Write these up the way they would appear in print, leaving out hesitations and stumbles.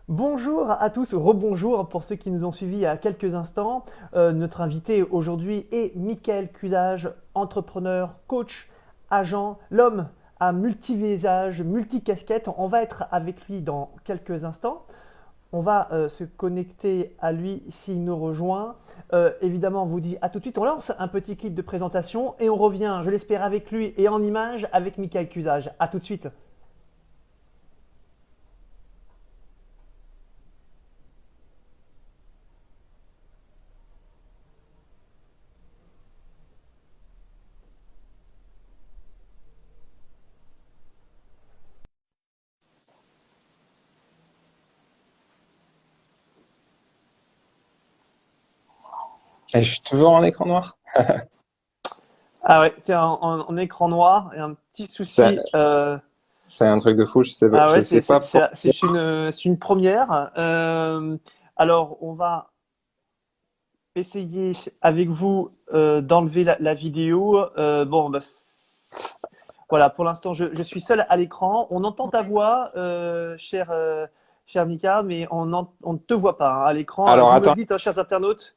Bonjour à tous, rebonjour pour ceux qui nous ont suivis il y a quelques instants. Notre invité aujourd'hui est Mickaël Cusage, entrepreneur, coach, agent, l'homme à multi-visages, multi-casquettes. On va être avec lui dans quelques instants. On va se connecter à lui s'il nous rejoint. Évidemment, on vous dit à tout de suite. On lance un petit clip de présentation et on revient, je l'espère, avec lui et en image avec Mickaël Cusage. À tout de suite. Et je suis toujours en écran noir. Ah ouais, t'es en écran noir et un petit Ça- souci. C'est un truc de fou. Ah Je ouais, sais pas pourquoi. c'est une première. Alors, on va essayer avec vous d'enlever la vidéo. Bon, bah, voilà, pour l'instant, je suis seul à l'écran. On entend ta voix, cher Mika, mais on ne te voit pas hein, à l'écran. Alors Vous me le attends, dites, hein, chers internautes.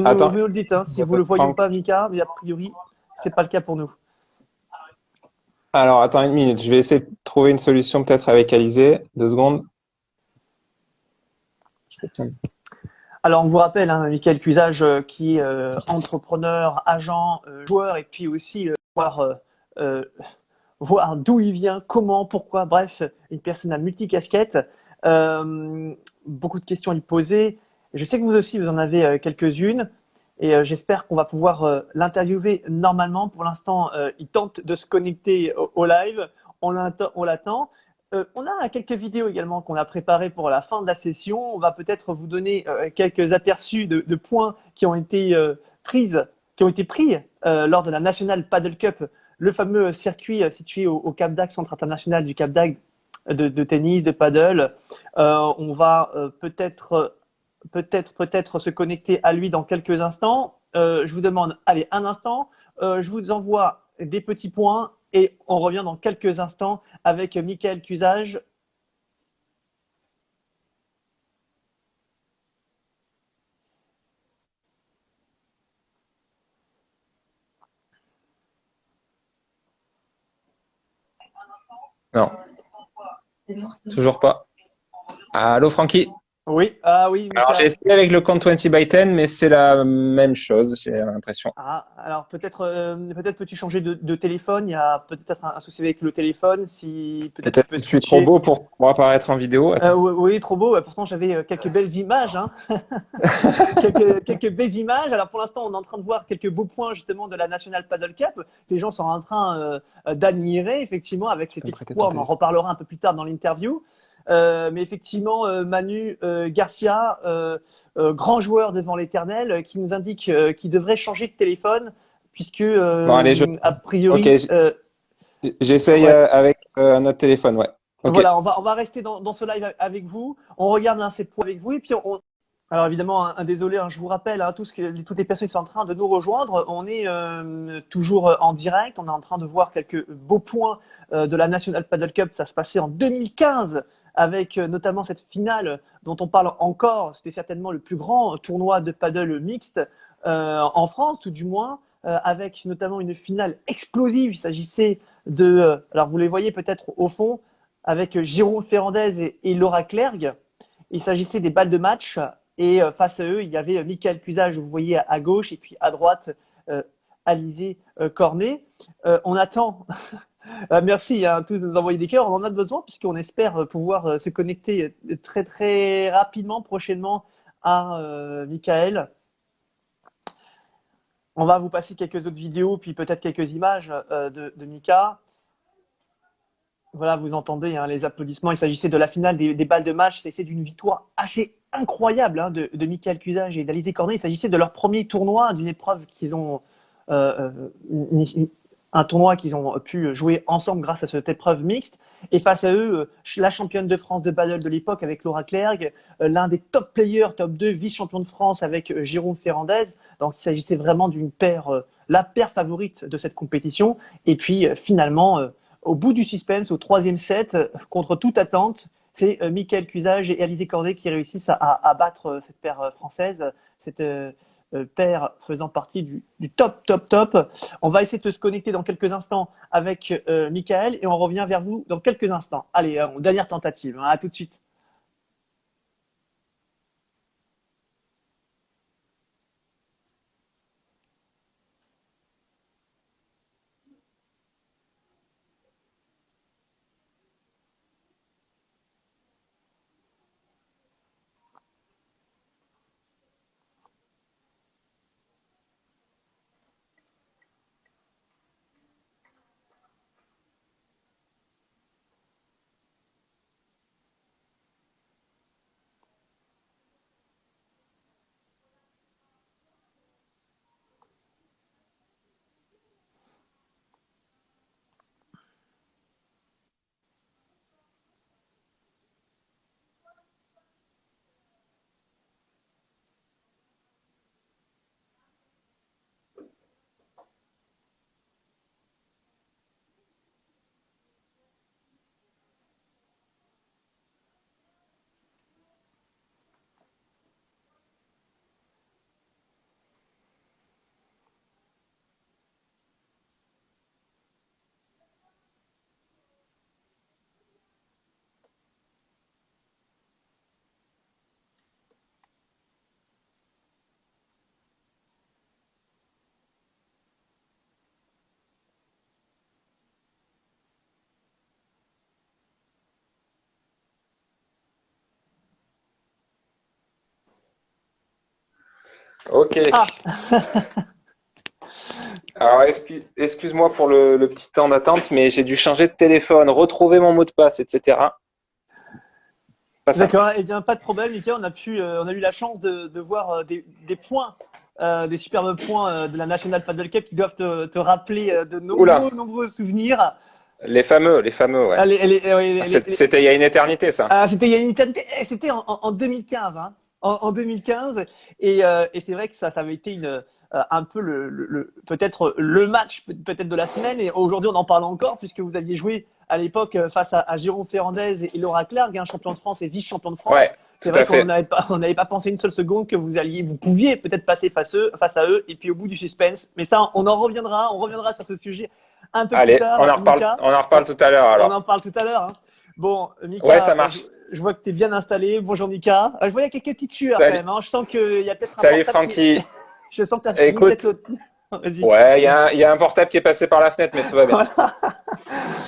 attends. Vous nous le dites hein, si Il y a vous pas le de voyez ou Franck. pas, Mika, mais a priori, c'est pas le cas pour nous. Alors attends une minute. Je vais essayer de trouver une solution peut-être avec Alizé. 2 secondes. Alors, on vous rappelle, hein, Michael Cusage, qui est entrepreneur, agent, joueur, et puis aussi euh, voir d'où il vient, comment, pourquoi, bref, une personne à multicasquette. Beaucoup de questions à lui poser. Je sais que vous aussi, vous en avez quelques-unes, et j'espère qu'on va pouvoir l'interviewer normalement. Pour l'instant, il tente de se connecter au live. On l'attend. On a quelques vidéos également qu'on a préparées pour la fin de la session. On va peut-être vous donner quelques aperçus de points qui ont été qui ont été pris lors de la National Paddle Cup, le fameux circuit situé au Cap d'Agde, centre international du Cap d'Agde de tennis, de paddle. On va peut-être se connecter à lui dans quelques instants. Je vous demande, allez, un instant. Je vous envoie des petits points et on revient dans quelques instants avec Michael Cusage. Non, toujours pas. Allô Francky. Oui, ah oui, Alors j'ai Mika. essayé avec le compte 20 by 10, mais c'est la même chose. J'ai l'impression. Ah, alors peut-être peux-tu changer de téléphone. Il y a peut-être un souci avec le téléphone. Si peut-être tu Peut-être peux que je suis trop switcher. beau pour apparaître en vidéo. Attends. Oui, oui, trop beau. Pourtant j'avais quelques belles images, hein. Quelques belles images. Alors pour l'instant, on est en train de voir quelques beaux points justement de la National Paddle Cup. Les gens sont en train d'admirer effectivement avec Tu cet peux me prêter ton exploit. On en téléphone? reparlera un peu plus tard dans l'interview. Mais effectivement, Manu Garcia, grand joueur devant l'éternel, qui nous indique qu'il devrait changer de téléphone puisque Bon allez, a ok, priori, j'essaye ouais, avec un autre téléphone. Ouais. Ok. voilà, on va rester dans ce live avec vous. On regarde ces points avec vous et puis alors évidemment, un désolé, hein, je vous rappelle, hein, toutes les personnes qui sont en train de nous rejoindre, on est toujours en direct, on est en train de voir quelques beaux points de la National Paddle Cup, ça se passait en 2015 avec notamment cette finale dont on parle encore, c'était certainement le plus grand tournoi de paddle mixte en France, tout du moins, avec notamment une finale explosive, il s'agissait alors vous les voyez peut-être au fond, avec Jérôme Ferrandez et Laura Clergue. Il s'agissait des balles de match et face à eux, il y avait Michael Cusage, vous voyez à gauche, et puis à droite, Alizé Cornet. On attend, merci à tous de nous envoyer des cœurs, on en a besoin puisqu'on espère pouvoir se connecter très très rapidement, prochainement à Michael. On va vous passer quelques autres vidéos, puis peut-être quelques images de Mika. Voilà, vous entendez les applaudissements. Il s'agissait de la finale des balles de match. C'est d'une victoire assez incroyable de Michael Cusage et d'Alizé Cornet. Il s'agissait de leur premier tournoi, d'une épreuve qu'ils ont, euh, un tournoi qu'ils ont pu jouer ensemble grâce à cette épreuve mixte. Et face à eux, la championne de France de paddle de l'époque avec Laura Clergue, l'un des top players, top 2, vice-champion de France avec Jérôme Ferrandez. Donc il s'agissait vraiment d'une paire, la paire favorite de cette compétition. Et puis finalement, au bout du suspense, au troisième set, contre toute attente, c'est Mickaël Cusage et Alizé Cordet qui réussissent à battre cette paire française, cette paire faisant partie du top, top, top. On va essayer de se connecter dans quelques instants avec Mickaël et on revient vers vous dans quelques instants. Allez, dernière tentative, hein, à tout de suite. Ok. Ah, Alors, excuse-moi pour le petit temps d'attente, mais j'ai dû changer de téléphone, retrouver mon mot de passe, etc. Pas simple. d'accord, eh bien pas de problème, Mickaël, on a eu la chance de voir des points, des superbes points de la National Paddle Cup qui doivent te rappeler de Oula, nombreux souvenirs. les fameux, ouais. Oui, C'était il y a une éternité, ça. c'était il y a une éternité. C'était en 2015, hein. En 2015, et c'est vrai que ça avait été un peu peut-être le match peut-être de la semaine. Et aujourd'hui, on en parle encore puisque vous aviez joué à l'époque face à Jérôme Ferrandez et Laura Clark, hein, champion de France et vice-champion de France. Ouais, C'est tout vrai à qu'on fait. n'avait pas pensé une seule seconde que vous pouviez peut-être passer face à eux. Et puis au bout du suspense, mais ça, on reviendra sur ce sujet un peu plus Allez, tard, Mika. on en reparle tout à l'heure On alors. en parle tout à l'heure, hein. Bon, Ouais, Mika, ça marche. je vois que tu es bien installé. Bonjour Mika. Je vois qu'il y a quelques petites sueurs quand Salut, même, hein. Je sens qu'il y a peut-être un salut portable qui. Francky. Je sens que tu as mis peut-être Écoute, l'autre. Vas-y. ouais, il y a un portable qui est passé par la fenêtre, mais tout va bien.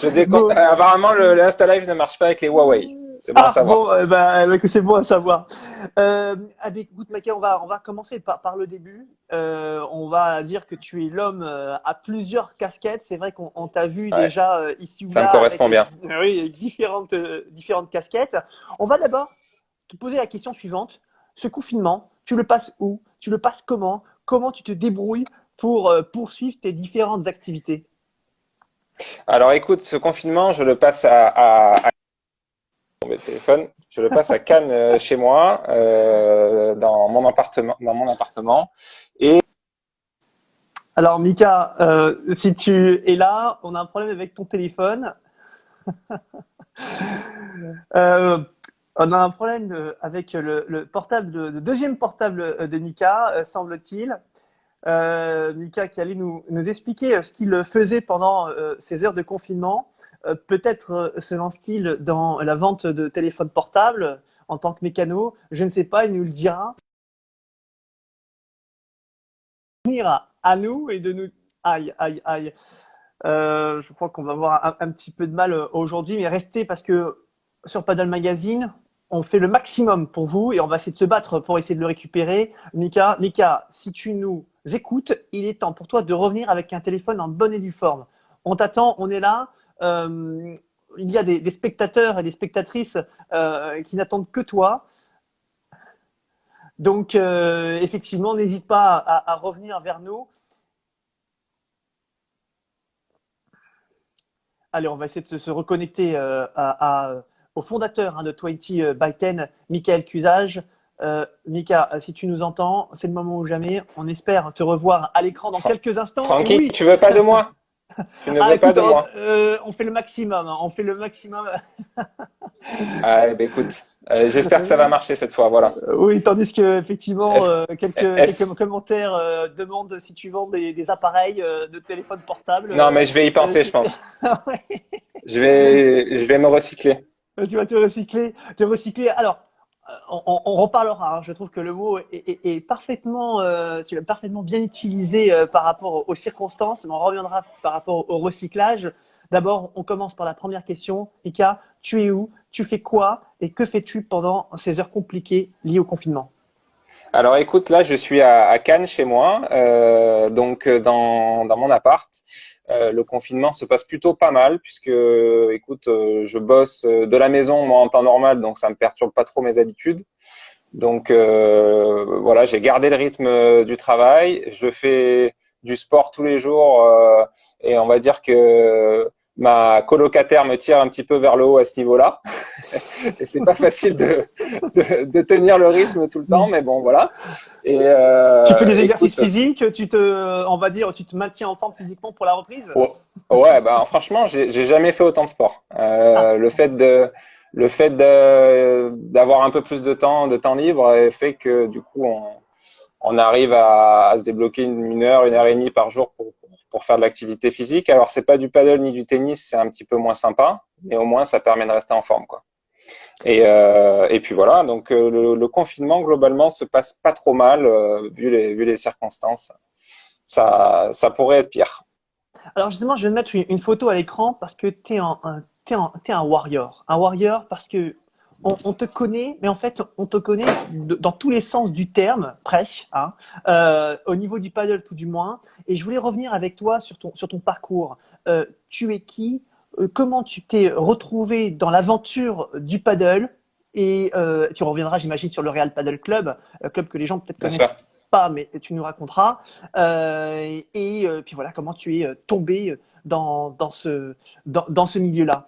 Voilà. Bon. Apparemment, l'Insta Live ne marche pas avec les Huawei. C'est bon à Ah, savoir. bon, que c'est bon à savoir. Écoute, Mika, on va commencer par le début. On va dire que tu es l'homme à plusieurs casquettes. C'est vrai qu'on t'a vu Ouais, déjà ici ou ça me là avec, correspond bien. oui, avec différentes casquettes. On va d'abord te poser la question suivante. Ce confinement, tu le passes où? Tu le passes comment? Comment tu te débrouilles pour poursuivre tes différentes activités? Alors écoute, ce confinement, je le passe tomber le téléphone. Je le passe à Cannes chez moi, dans mon appartement. Et Alors, Mika, si tu es là, on a un problème avec ton téléphone. Euh, on a un problème avec le portable, le deuxième portable de Mika, semble-t-il. Mika qui allait nous expliquer ce qu'il faisait pendant ces heures de confinement. Peut-être se lance-t-il dans la vente de téléphones portables en tant que mécano. Je ne sais pas, il nous le dira. Venir à nous et de nous. Aïe, aïe, aïe. Je crois qu'on va avoir un petit peu de mal aujourd'hui, mais restez parce que sur Paddle Magazine, on fait le maximum pour vous et on va essayer de se battre pour essayer de le récupérer. Mika, si tu nous écoutes, il est temps pour toi de revenir avec un téléphone en bonne et due forme. On t'attend, on est là. Il y a des spectateurs et des spectatrices qui n'attendent que toi. Donc, effectivement, n'hésite pas à revenir vers nous. Allez, on va essayer de se reconnecter au fondateur hein, de 20 by 10, Mickaël Cusage. Mika, si tu nous entends, c'est le moment ou jamais. On espère te revoir à l'écran dans Fra- quelques instants. Francky, Oui. tu veux pas de moi? Tu ne Ah, veux pas écoute, de moi? on fait le maximum. Hein, on fait le maximum. Ah, ben, écoute, j'espère que ça va marcher cette fois. Voilà. Oui, tandis que effectivement, Est-ce, est-ce- quelques commentaires demandent si tu vends des appareils de téléphone portable. Non, mais je vais y penser, je pense. Ouais. Je vais me recycler. Tu vas te recycler, te recycler. Alors, on reparlera, hein. Je trouve que le mot est parfaitement, tu l'as parfaitement bien utilisé par rapport aux circonstances, mais on reviendra par rapport au recyclage. D'abord, on commence par la première question. Ika, tu es où? Tu fais quoi? Et que fais-tu pendant ces heures compliquées liées au confinement? Alors écoute, là je suis à Cannes chez moi, donc dans mon appart. Le confinement se passe plutôt pas mal puisque, écoute, je bosse de la maison moi en temps normal, donc ça me perturbe pas trop mes habitudes. Donc voilà, j'ai gardé le rythme du travail. Je fais du sport tous les jours et on va dire que ma colocataire me tire un petit peu vers le haut à ce niveau-là. Et c'est pas facile de tenir le rythme tout le temps, mais bon, voilà. Et Tu fais des exercices écoute, physiques, on va dire, tu te maintiens en forme physiquement pour la reprise? ouais, ouais, bah franchement, j'ai jamais fait autant de sport. Ah, Le fait d'avoir un peu plus de temps libre fait que du coup, on arrive à se débloquer une heure et demie par jour pour faire de l'activité physique. Alors, c'est pas du paddle ni du tennis, c'est un petit peu moins sympa, mais au moins, ça permet de rester en forme, quoi. Et puis voilà, donc le confinement globalement se passe pas trop mal vu les circonstances. Ça pourrait être pire. alors justement, je vais mettre une photo à l'écran parce que t'es un warrior. Un warrior parce que on te connaît, mais en fait, on te connaît dans tous les sens du terme, presque, hein, au niveau du paddle tout du moins. Et je voulais revenir avec toi sur ton parcours. Tu es qui? Comment tu t'es retrouvé dans l'aventure du paddle? Et tu reviendras, j'imagine, sur le Real Paddle Club, club que les gens peut-être Bien sûr. connaissent pas, mais tu nous raconteras. Puis voilà, comment tu es tombé dans ce milieu-là.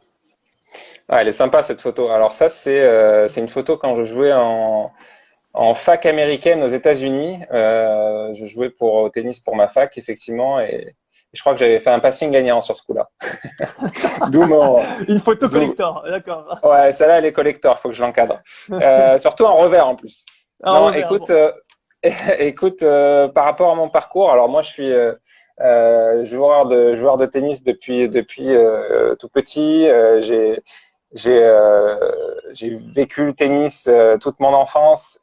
Ah, elle est sympa cette photo. Alors ça, c'est une photo quand je jouais en fac américaine aux États-Unis. Je jouais au tennis pour ma fac, effectivement, et je crois que j'avais fait un passing gagnant sur ce coup-là. D'où mon, Une photo d'où, collector, d'accord. ouais, celle-là, elle est collector, faut que je l'encadre. Surtout en revers en plus. Un Non, revers, écoute, bon. écoute, par rapport à mon parcours, alors moi je suis joueur de tennis depuis tout petit. J'ai vécu le tennis toute mon enfance.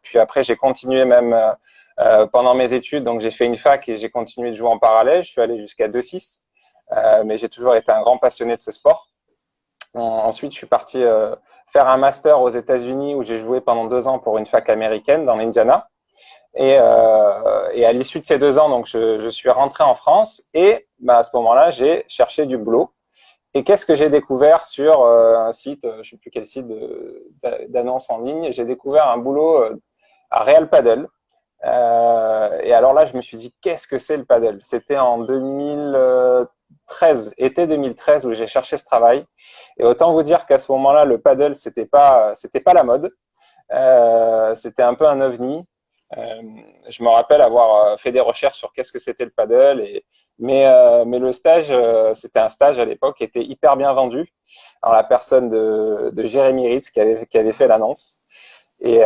Puis après, j'ai continué même pendant mes études. Donc j'ai fait une fac et j'ai continué de jouer en parallèle. Je suis allé jusqu'à 2-6. Mais j'ai toujours été un grand passionné de ce sport. Ensuite, je suis parti faire un master aux États-Unis où j'ai joué pendant 2 ans pour une fac américaine dans l'Indiana. Et à l'issue de ces 2 ans, donc je suis rentré en France et bah, à ce moment-là, j'ai cherché du boulot. Et qu'est-ce que j'ai découvert sur un site, je ne sais plus quel site d'annonce en ligne, j'ai découvert un boulot à Real Paddle. Et alors là, je me suis dit, qu'est-ce que c'est le paddle? C'était en 2013, été 2013, où j'ai cherché ce travail. Et autant vous dire qu'à ce moment-là, le paddle, c'était pas la mode. C'était un peu un ovni. Euh, je me rappelle avoir fait des recherches sur qu'est-ce que c'était le paddle. Mais le stage, c'était un stage à l'époque qui était hyper bien vendu. Alors la personne de Jérémy Ritz qui avait fait l'annonce. Et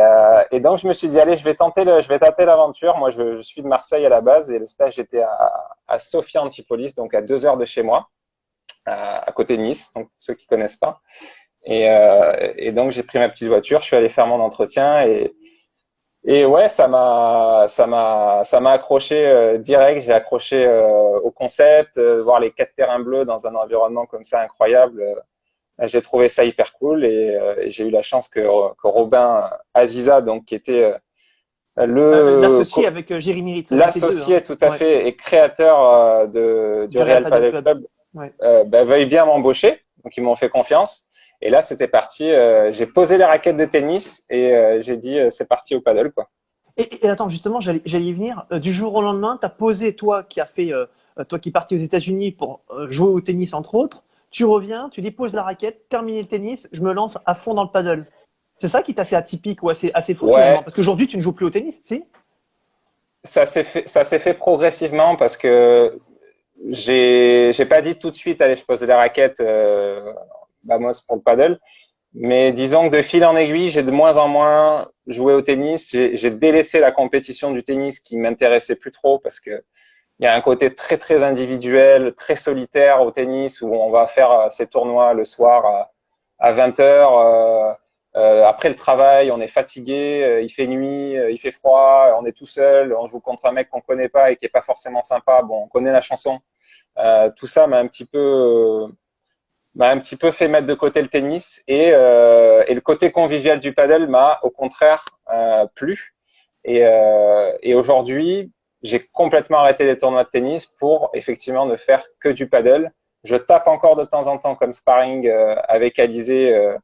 donc je me suis dit allez, je vais tenter l'aventure. Moi, je suis de Marseille à la base et le stage était à Sophia Antipolis, donc à 2 heures de chez moi, à côté de Nice. Donc ceux qui connaissent pas. Et donc j'ai pris ma petite voiture, je suis allé faire mon entretien et ouais, ça m'a accroché direct. J'ai accroché au concept, voir les 4 terrains bleus dans un environnement comme ça incroyable. J'ai trouvé ça hyper cool et j'ai eu la chance que Robin Aziza, donc qui était le L'associé avec Jérémy Ritz, vous étiez deux, hein. l'associé tout à Ouais, fait et créateur du du Real Real Paddle Padel Club. Club, Ouais. bah, veuille bien m'embaucher. Donc ils m'ont fait confiance. Et là, c'était parti. J'ai posé les raquettes de tennis et j'ai dit c'est parti au paddle quoi. Et attends, justement, j'allais y venir. Du jour au lendemain, tu as posé, toi qui es parti aux États-Unis pour jouer au tennis, entre autres, tu reviens, tu déposes la raquette, terminé le tennis, je me lance à fond dans le paddle. C'est ça qui est assez atypique ou assez fou finalement. Ouais, Parce qu'aujourd'hui, tu ne joues plus au tennis, si? ça s'est fait progressivement parce que j'ai pas dit tout de suite allez je pose les raquettes. Bah moi c'est pour le paddle. Mais disons que de fil en aiguille, j'ai de moins en moins joué au tennis. J'ai délaissé la compétition du tennis qui m'intéressait plus trop parce que il y a un côté très très individuel, très solitaire au tennis où on va faire ces tournois le soir à 20 heures. Après le travail, on est fatigué, il fait nuit, il fait froid, on est tout seul, on joue contre un mec qu'on connaît pas et qui est pas forcément sympa. Bon, on connaît la chanson. Tout ça m'a un petit peu fait mettre de côté le tennis et le côté convivial du paddle m'a au contraire plu. Et aujourd'hui, j'ai complètement arrêté les tournois de tennis pour effectivement ne faire que du paddle. Je tape encore de temps en temps comme sparring avec Alizé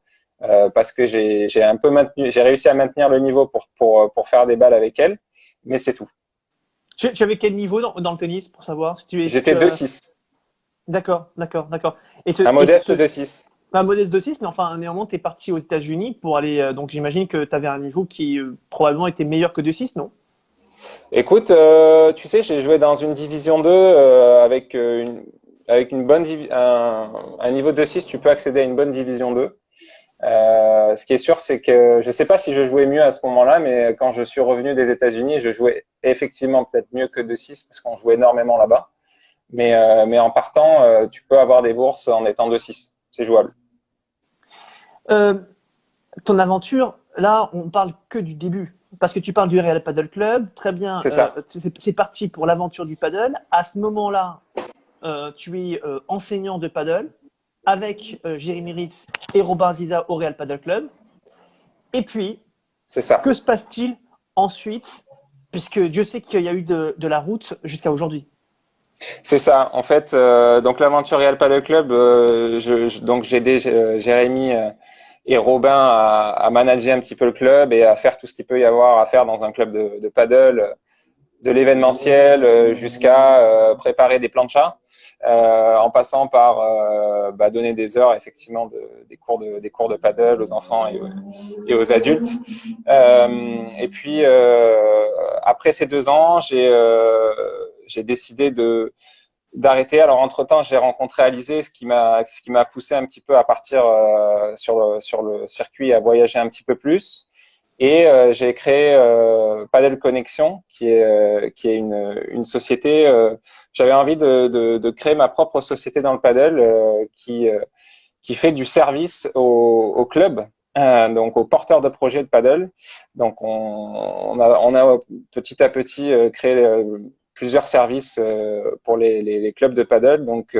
parce que j'ai un peu maintenu, j'ai réussi à maintenir le niveau pour faire des balles avec elle, mais c'est tout. Tu avais quel niveau dans le tennis pour savoir si J'étais 2-6, D'accord, d'accord, d'accord. un modeste 2-6. Un modeste de 6, mais enfin, néanmoins, tu es parti aux États-Unis pour aller. Donc, j'imagine que tu avais un niveau qui probablement était meilleur que 2,6, non? Écoute, tu sais, j'ai joué dans une division 2 avec une bonne un niveau 2-6, tu peux accéder à une bonne division 2. Ce qui est sûr, c'est que je sais pas si je jouais mieux à ce moment-là, mais quand je suis revenu des États-Unis, je jouais effectivement peut-être mieux que 2-6 parce qu'on jouait énormément là-bas. Mais en partant, tu peux avoir des bourses en étant 2-6. C'est jouable. Euh, Ton aventure, là, on parle que du début. Parce que tu parles du Real Paddle Club, très bien, C'est ça. c'est parti pour l'aventure du paddle. À ce moment-là, tu es enseignant de paddle avec Jérémy Ritz et Robin Ziza au Real Paddle Club. Et puis, C'est ça. que se passe-t-il ensuite? Puisque Dieu sait qu'il y a eu de la route jusqu'à aujourd'hui. C'est ça. En fait, donc l'aventure Real Paddle Club, donc j'ai aidé Jérémy et Robin à manager un petit peu le club et à faire tout ce qu'il peut y avoir à faire dans un club de paddle, de l'événementiel jusqu'à préparer des planchas, en passant par donner des heures effectivement des cours de paddle aux enfants et aux adultes. Et puis après ces 2 ans, j'ai décidé d'arrêter. Alors entre-temps, j'ai rencontré Alizé, ce qui m'a poussé un petit peu à partir sur le circuit, à voyager un petit peu plus. Et j'ai créé Paddle Connexion, qui est une société. J'avais envie de créer ma propre société dans le paddle qui fait du service au club, donc aux porteurs de projets de paddle. Donc on a petit à petit créé plusieurs services pour les clubs de paddle. Donc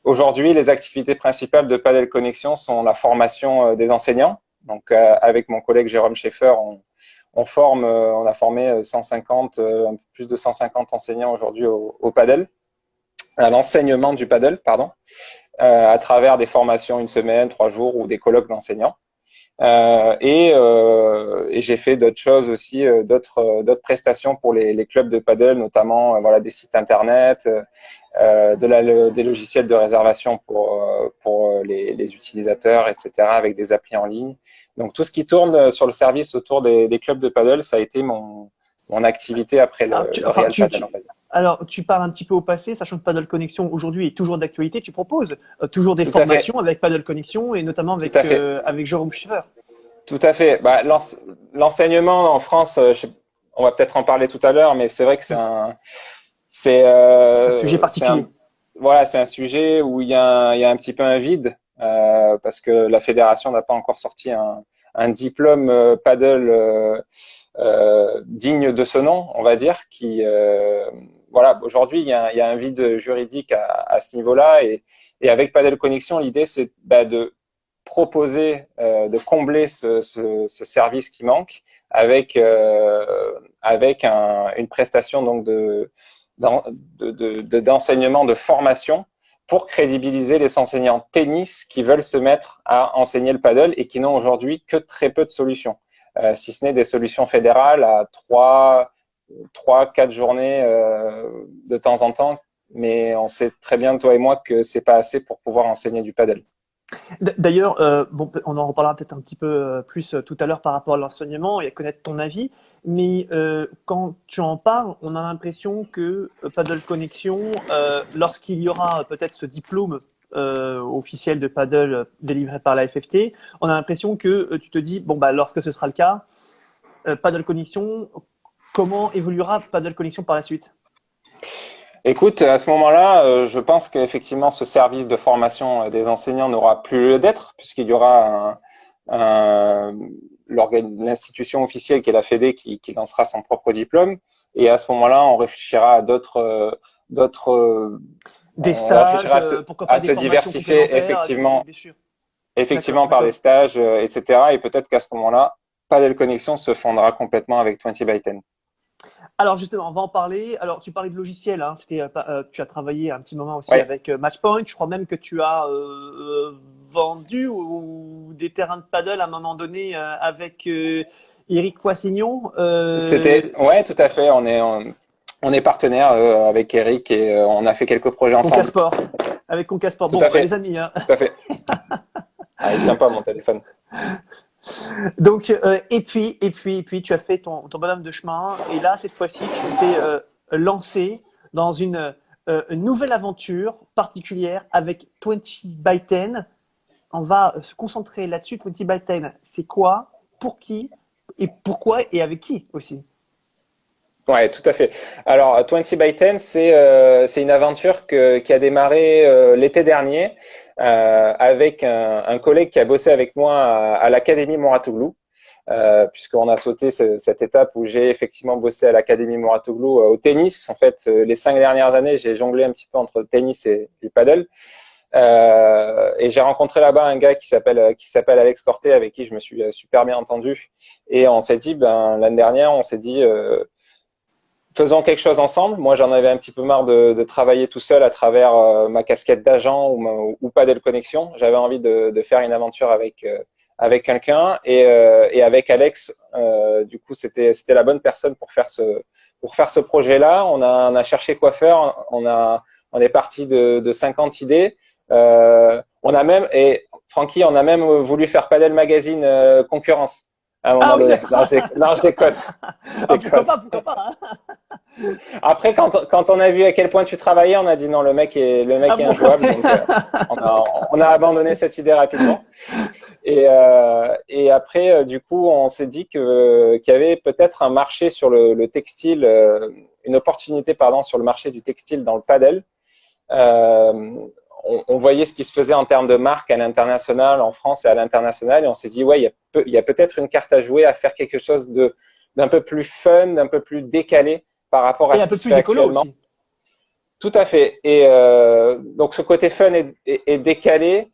aujourd'hui, les activités principales de Paddle Connexion sont la formation des enseignants. Donc, avec mon collègue Jérôme Schaeffer, on a formé 150, un peu plus de 150 enseignants aujourd'hui au paddle, à l'enseignement du paddle, pardon, à travers des formations 1 semaine, 3 jours ou des colloques d'enseignants. Et j'ai fait d'autres choses aussi, d'autres prestations pour les clubs de paddle, notamment voilà des sites internet, des logiciels de réservation pour les utilisateurs, etc., avec des applis en ligne. Donc tout ce qui tourne sur le service autour des clubs de paddle, ça a été mon activité après le Real Paddle, on va dire. Alors, tu parles un petit peu au passé, sachant que Paddle Connexion aujourd'hui est toujours d'actualité. Tu proposes toujours des Tout à fait. formations avec Paddle Connexion et notamment avec Jérôme Schiffer. Tout à fait. Bah, l'enseignement en France, on va peut-être en parler tout à l'heure, mais c'est vrai que Un sujet particulier. Voilà, c'est un sujet où il y a un petit peu un vide parce que la fédération n'a pas encore sorti un diplôme paddle digne de ce nom, on va dire, voilà, aujourd'hui, il y a un vide juridique à ce niveau-là et avec Paddle Connexion, l'idée, c'est de proposer, de combler ce service qui manque avec une prestation donc d'enseignement, de formation pour crédibiliser les enseignants tennis qui veulent se mettre à enseigner le paddle et qui n'ont aujourd'hui que très peu de solutions, si ce n'est des solutions fédérales à 3-4 journées de temps en temps, mais on sait très bien, toi et moi, que c'est pas assez pour pouvoir enseigner du paddle. D'ailleurs, bon, on en reparlera peut-être un petit peu plus tout à l'heure par rapport à l'enseignement et à connaître ton avis. Mais quand tu en parles, on a l'impression que Paddle Connexion, lorsqu'il y aura peut-être ce diplôme officiel de paddle délivré par la FFT, on a l'impression que tu te dis, bon, bah, lorsque ce sera le cas, Paddle Connexion, comment évoluera Paddle Connexion par la suite? Écoute, à ce moment-là, je pense qu'effectivement, ce service de formation des enseignants n'aura plus lieu d'être, puisqu'il y aura l'institution officielle qui est la Fédé qui lancera son propre diplôme. Et à ce moment-là, on réfléchira à Des on stages, réfléchira pourquoi pas à des se formations diversifier complémentaires, bien sûr. D'accord, effectivement par des d'accord. stages, etc. Et peut-être qu'à ce moment-là, Padel Connexion se fondera complètement avec 20 by 10. Alors justement, on va en parler. Alors tu parlais de logiciel, hein. Tu as travaillé un petit moment aussi Oui, avec Matchpoint. Je crois même que tu as vendu ou des terrains de paddle à un moment donné avec Eric Poissignon. ouais, tout à fait. On est partenaire avec Eric et on a fait quelques projets ensemble. Concasport. Avec Concasport. Tout Bon, à bah, fait, les amis, hein. tout à fait. Ah, il tient pas mon téléphone. Donc, et puis, tu as fait ton bonhomme de chemin. Et là, cette fois-ci, tu t'es lancé dans une nouvelle aventure particulière avec 20 by 10. On va se concentrer là-dessus. 20 by 10, c'est quoi, pour qui, et pourquoi, et avec qui aussi? Ouais, tout à fait. Alors, 20 by 10, c'est une aventure qui a démarré l'été dernier avec un collègue qui a bossé avec moi à l'Académie Mouratoglou, puisqu'on a sauté cette étape où j'ai effectivement bossé à l'Académie Mouratoglou au tennis. En fait, les 5 dernières années, j'ai jonglé un petit peu entre le tennis et le paddle. Et j'ai rencontré là-bas un gars qui s'appelle Alex Corté, avec qui je me suis super bien entendu. Et on s'est dit, ben l'année dernière, on s'est dit faisons quelque chose ensemble. Moi, j'en avais un petit peu marre de travailler tout seul à travers ma casquette d'agent ou Padel Connexion. J'avais envie de faire une aventure avec quelqu'un et avec Alex. Du coup, c'était la bonne personne pour faire ce projet-là. On a cherché quoi faire. On est parti de 50 idées. Et Francky, on a même voulu faire Padel Magazine concurrence à un Ah moment oui, donné. d'accord. Non, je déconne. Je Ah, pourquoi déconne. pas, pourquoi pas, hein. Après, quand on a vu à quel point tu travaillais, on a dit non, le Ah mec est bon, injouable. Donc, on a abandonné cette idée rapidement. Et après, du coup, on s'est dit qu'il y avait peut-être un marché sur le textile, une opportunité, pardon, sur le marché du textile dans le padel. Euh, on voyait ce qui se faisait en termes de marque à l'international, en France et à l'international, et on s'est dit, ouais, il y a peut-être une carte à jouer à faire quelque chose d'un peu plus fun, d'un peu plus décalé par rapport à Et un ce qui peu se fait plus écolo actuellement. aussi. Tout à fait. Et donc ce côté fun et décalé,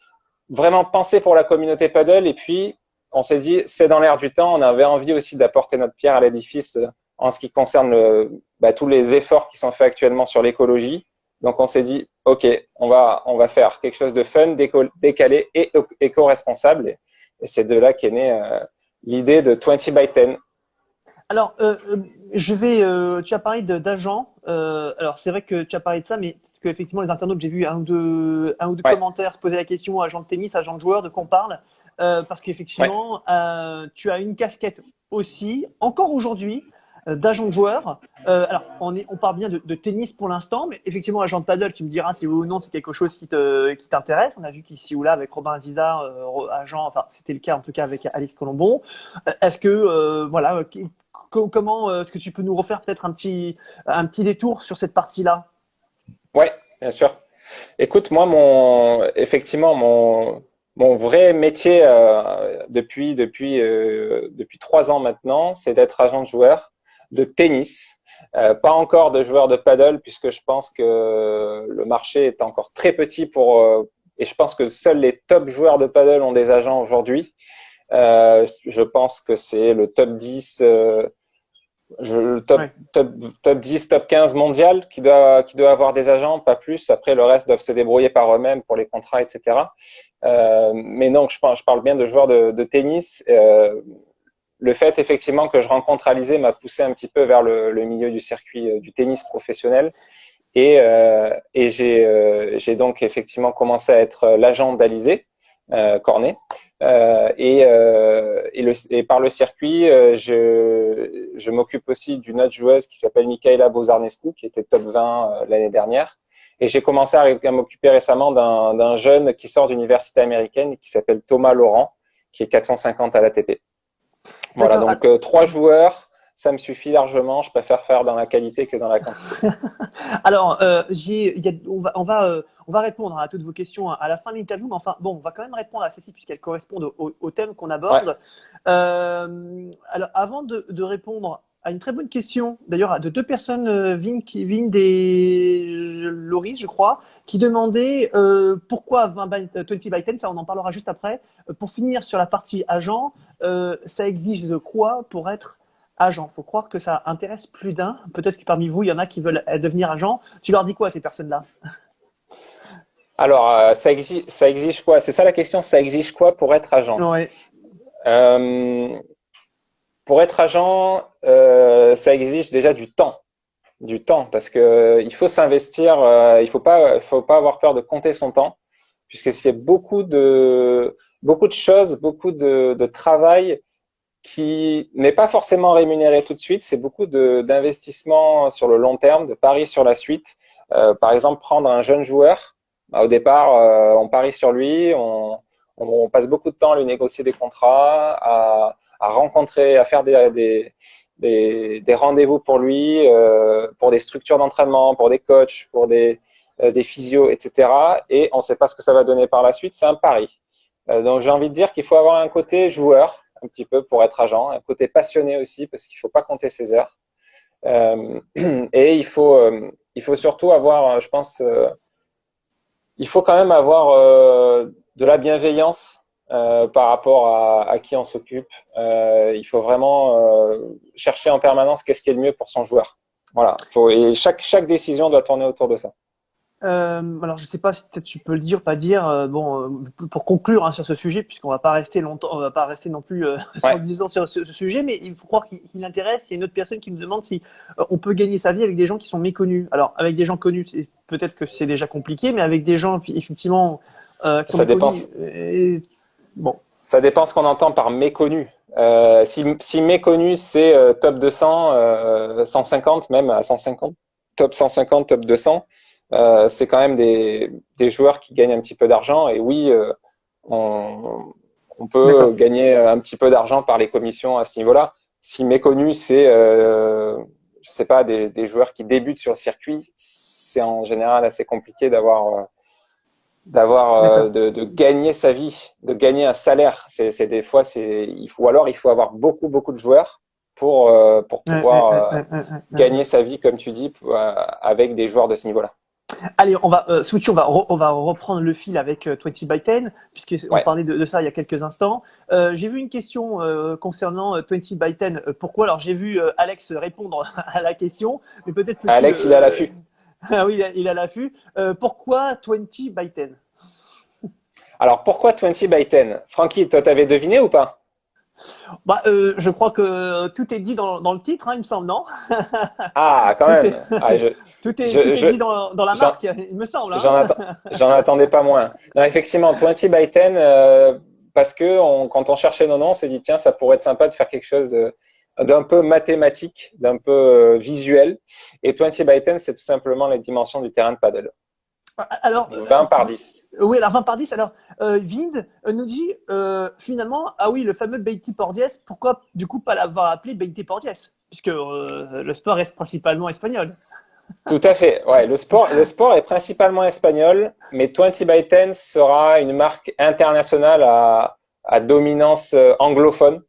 vraiment pensé pour la communauté paddle. Et puis on s'est dit, c'est dans l'air du temps. On avait envie aussi d'apporter notre pierre à l'édifice en ce qui concerne tous les efforts qui sont faits actuellement sur l'écologie. Donc on s'est dit, ok, on va faire quelque chose de fun, décalé et éco-responsable. Et c'est de là qu'est née l'idée de 20 by 10. Alors, tu as parlé d'agents. Alors, c'est vrai que tu as parlé de ça, mais que effectivement, les internautes, j'ai vu un ou deux Ouais, commentaires se poser la question, agent de tennis, agent de joueur, de quoi on parle. Parce ouais, qu'effectivement, tu as une casquette aussi, encore aujourd'hui, d'agent de joueur. Alors, on parle bien de tennis pour l'instant, mais effectivement, agent de paddle, tu me diras si oui ou non c'est quelque chose qui t'intéresse. On a vu qu'ici ou là, avec Robin Aziza, agent, enfin, c'était le cas en tout cas avec Alice Colombon. Est-ce que, voilà, comment est-ce que tu peux nous refaire peut-être un petit détour sur cette partie-là? ouais, bien sûr. Écoute, moi, effectivement, mon vrai métier depuis 3 ans maintenant, c'est d'être agent de joueur de tennis. Pas encore de joueur de paddle, puisque je pense que le marché est encore très petit et je pense que seuls les top joueurs de paddle ont des agents aujourd'hui. Je pense que c'est le top 10 le Ouais. top 10, top 15 mondial qui doit avoir des agents, pas plus. Après, le reste doivent se débrouiller par eux-mêmes pour les contrats, etc. Mais non, je parle bien de joueurs de tennis. Le fait, effectivement, que je rencontre Alizé m'a poussé un petit peu vers le milieu du circuit du tennis professionnel. Et j'ai donc effectivement commencé à être l'agent d'Alizé Cornet. Et par le circuit, je m'occupe aussi d'une autre joueuse qui s'appelle Michaela Bozarnescu, qui était top 20 l'année dernière. Et j'ai commencé à m'occuper récemment d'un jeune qui sort d'université américaine qui s'appelle Thomas Laurent, qui est 450 à l'ATP. Voilà, donc 3 joueurs, ça me suffit largement. Je préfère faire dans la qualité que dans la quantité. Alors, on va répondre à toutes vos questions à la fin de l'interview, mais enfin, bon, on va quand même répondre à celle-ci puisqu'elles correspondent au thème qu'on aborde. Ouais. Alors, avant de répondre à une très bonne question, d'ailleurs, de deux personnes, Vind et Loris, je crois, qui demandaient pourquoi 20 by 10, ça on en parlera juste après. Pour finir sur la partie agent, ça exige de quoi pour être agent? Faut croire que ça intéresse plus d'un. Peut-être que parmi vous, il y en a qui veulent devenir agent. Tu leur dis quoi à ces personnes-là? Alors, ça exige quoi? C'est ça la question, ça exige quoi pour être agent? Ouais. Euh, pour être agent, ça exige déjà du temps, parce que il faut s'investir. Il faut pas avoir peur de compter son temps, puisque c'est beaucoup de choses, beaucoup de travail qui n'est pas forcément rémunéré tout de suite. C'est beaucoup d'investissement sur le long terme, de paris sur la suite. Par exemple, prendre un jeune joueur. Au départ, on parie sur lui, on passe beaucoup de temps à lui négocier des contrats, à rencontrer, à faire des rendez-vous pour lui, pour des structures d'entraînement, pour des coachs, pour des physios, etc. Et on ne sait pas ce que ça va donner par la suite. C'est un pari. Donc j'ai envie de dire qu'il faut avoir un côté joueur un petit peu pour être agent, un côté passionné aussi parce qu'il ne faut pas compter ses heures. Et il faut surtout avoir, je pense, il faut quand même avoir de la bienveillance par rapport à qui on s'occupe. Il faut vraiment chercher en permanence qu'est-ce qui est le mieux pour son joueur. Voilà. Et chaque décision doit tourner autour de ça. Alors, je sais pas si peut-être tu peux le dire, pas dire. Pour conclure sur ce sujet, puisqu'on va pas rester longtemps, on va pas rester non plus Ouais. 110 ans sur ce sujet, mais il faut croire qu'il intéresse. Il y a une autre personne qui me demande si on peut gagner sa vie avec des gens qui sont méconnus. Alors, avec des gens connus, peut-être que c'est déjà compliqué, mais avec des gens effectivement qui sont Ça dépend. méconnus. Bon. Ça dépend ce qu'on entend par méconnu. Si méconnu, c'est top 200, 150 même à 150, top 150, top 200, c'est quand même des joueurs qui gagnent un petit peu d'argent. Et oui, on, on peut gagner un petit peu d'argent par les commissions à ce niveau-là. Si méconnu, c'est, je sais pas, des joueurs qui débutent sur le circuit, c'est en général assez compliqué de gagner sa vie, de gagner un salaire. C'est des fois, il faut avoir beaucoup de joueurs pour pouvoir gagner sa vie, comme tu dis, avec des joueurs de ce niveau-là. Allez, on va switcher, on va reprendre le fil avec 20 by 10, puisqu'on parlait de ça il y a quelques instants. J'ai vu une question concernant 20 by 10. Pourquoi? Alors, j'ai vu Alex répondre à la question, mais peut-être que Alex, il a l'affût. Ah oui, il a l'affût. Pourquoi 20 by 10? Alors, pourquoi 20 by 10? Francky, toi, t'avais deviné ou pas? Je crois que tout est dit dans le titre, il me semble, non? Ah, quand même. Tout est dit dans la marque, il me semble. J'en attendais pas moins. Non, effectivement, 20 by 10, parce que quand on cherchait nos noms, on s'est dit, tiens, ça pourrait être sympa de faire quelque chose d'un peu mathématique, d'un peu visuel. Et 20 by 10, c'est tout simplement les dimensions du terrain de paddle. Alors, 20 par 10. Oui, alors 20 par 10. Alors, Vind nous dit finalement, ah oui, le fameux Beatty Pordiès, pourquoi du coup pas l'avoir appelé Beitty Pordiès? Puisque le sport reste principalement espagnol. Tout à fait. Ouais, le sport est principalement espagnol, mais 20 by 10 sera une marque internationale à dominance anglophone.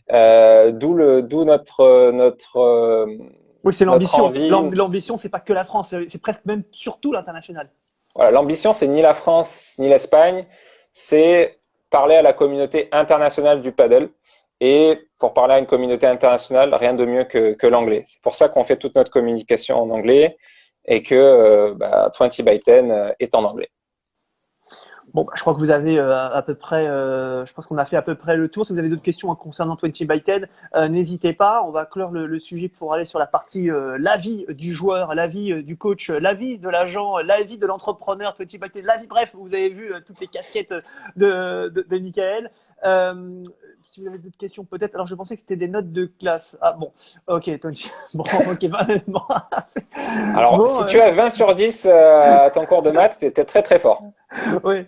D'où notre Oui, c'est l'ambition. envie. L'ambition, c'est pas que la France, c'est presque même surtout l'international. Voilà, l'ambition, c'est ni la France ni l'Espagne, c'est parler à la communauté internationale du paddle. Et pour parler à une communauté internationale, rien de mieux que l'anglais. C'est pour ça qu'on fait toute notre communication en anglais et que 20 by 10 est en anglais. Bon, je crois que vous avez à peu près, je pense qu'on a fait à peu près le tour. Si vous avez d'autres questions concernant 20 by 10, n'hésitez pas. On va clore le sujet pour aller sur la partie l'avis du joueur, l'avis du coach, l'avis de l'agent, l'avis de l'entrepreneur, 20 by 10, l'avis. Bref, vous avez vu toutes les casquettes de Michael. si vous avez d'autres questions, peut-être. Alors, je pensais que c'était des notes de classe. Ah bon, ok, Tony. Bon, ok, bon, Alors, bon, si tu as 20 sur 10 à ton cours de maths, tu étais très très fort. oui.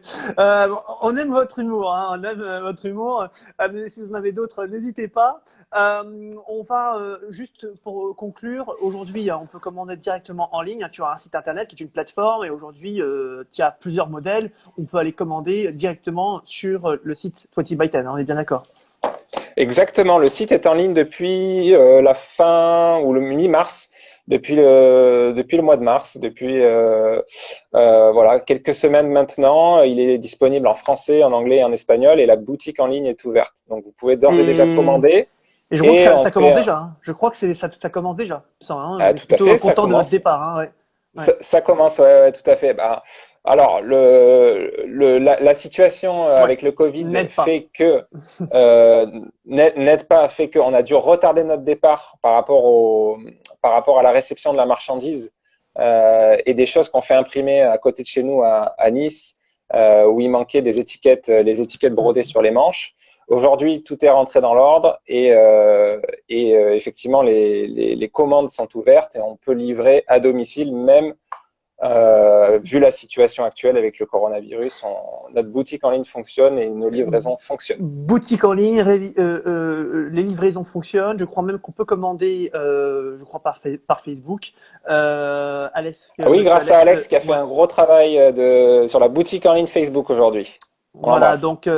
On aime votre humour, hein, on aime votre humour. Mais si vous en avez d'autres, n'hésitez pas. On va juste pour conclure. Aujourd'hui, on peut commander directement en ligne. Tu as un site internet qui est une plateforme et aujourd'hui, tu as plusieurs modèles. On peut aller commander directement sur le site 20 by 10. On est bien d'accord? Exactement, le site est en ligne depuis la fin ou le mi-mars, depuis le mois de mars, depuis voilà, quelques semaines maintenant. Il est disponible en français, en anglais et en espagnol et la boutique en ligne est ouverte. Donc vous pouvez d'ores et déjà Et, commander et je crois que et on ça commence fait déjà. Hein. Je crois que ça commence déjà. Ça, hein, on est tout à plutôt fait, ça content de votre commence. départ. Hein, ouais. Ouais. Ça commence, ouais, tout à fait. Bah, alors, la situation Ouais. avec le Covid N'aide pas. euh, n'aide pas, fait qu'on a dû retarder notre départ par rapport à la réception de la marchandise et des choses qu'on fait imprimer à côté de chez nous à Nice, où il manquait des étiquettes, les étiquettes brodées sur les manches. Aujourd'hui, tout est rentré dans l'ordre et effectivement, les commandes sont ouvertes et on peut livrer à domicile, même vu la situation actuelle avec le coronavirus. Notre boutique en ligne fonctionne et nos livraisons fonctionnent. Boutique en ligne, les livraisons fonctionnent. Je crois même qu'on peut commander, je crois par Facebook. Ah oui, Monsieur grâce à Alex, Alex qui a fait ouais. un gros travail sur la boutique en ligne Facebook aujourd'hui. On Voilà, l'embrasse. donc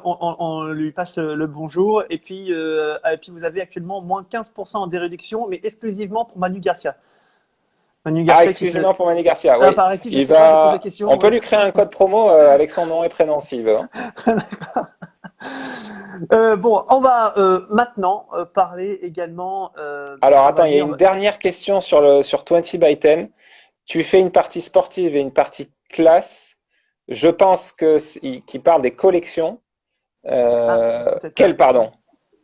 on lui passe le bonjour. Et puis vous avez actuellement moins 15% des réductions, mais exclusivement pour Manu Garcia. Manu Ah, Garcia qui se... exclusivement pour Manu Garcia, Ah, oui. paraît-il, je sais pas, je pose la On question. peut lui créer un code promo avec son nom et prénom s'il veut, hein. Bon, on va maintenant parler également, Alors on va attends, il y a une dire, dernière question sur 20 by 10. Tu fais une partie sportive et une partie classe. Je pense qu'il parle des collections. ah, peut-être, Quelle, ouais. pardon,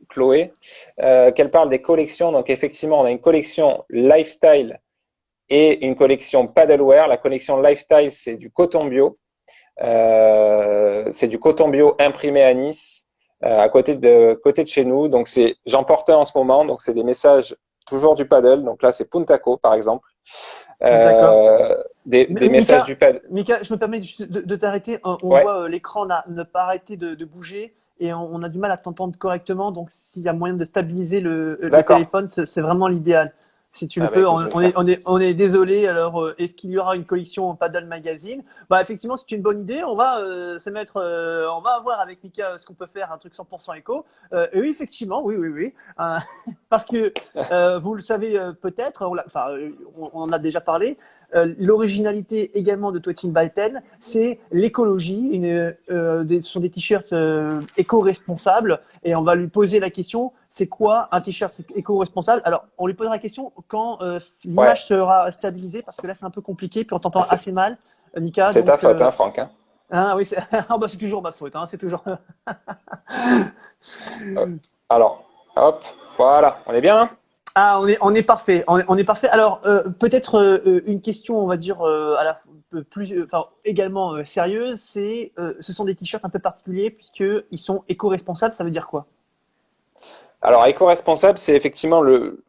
Chloé, qu'elle parle des collections. Donc effectivement, on a une collection lifestyle et une collection paddlewear. La collection lifestyle, c'est du coton bio. C'est du coton bio imprimé à Nice, côté de chez nous. Donc j'en porte un en ce moment. Donc c'est des messages toujours du paddle. Donc là, c'est Puntaco, par exemple. D'accord. Des messages du paddle. Mika, je me permets de t'arrêter. On Ouais, voit l'écran ne pas arrêter de bouger et on a du mal à t'entendre correctement. Donc, s'il y a moyen de stabiliser le d'accord. téléphone, c'est vraiment l'idéal. Si tu le Ah bah peux, écoute, je vais le faire. on est désolé. Alors, est-ce qu'il y aura une collection Paddle Magazine? Bah, effectivement, c'est une bonne idée. On va se mettre, on va voir avec Mika ce qu'on peut faire, un truc 100% éco. Et oui, effectivement, oui. Parce que vous le savez peut-être, on en a déjà parlé. L'originalité également de Twitching by Ten, c'est l'écologie. Ce sont des t-shirts éco-responsables et on va lui poser la question, c'est quoi un t-shirt éco-responsable? Alors, on lui posera la question quand Ouais, l'image sera stabilisée parce que là, c'est un peu compliqué puis on t'entend ah, assez mal, Mika. c'est ta Donc, faute, hein, Franck, hein. oui, ah, bah, c'est toujours ma faute. Hein, c'est toujours. Euh, Alors, hop, voilà, on est bien, hein. Ah, on est parfait. On est parfait. Alors, peut-être une question, on va dire, enfin, également sérieuse, ce sont des t-shirts un peu particuliers puisqu'ils sont éco-responsables. Ça veut dire quoi? Alors, éco-responsable, c'est effectivement le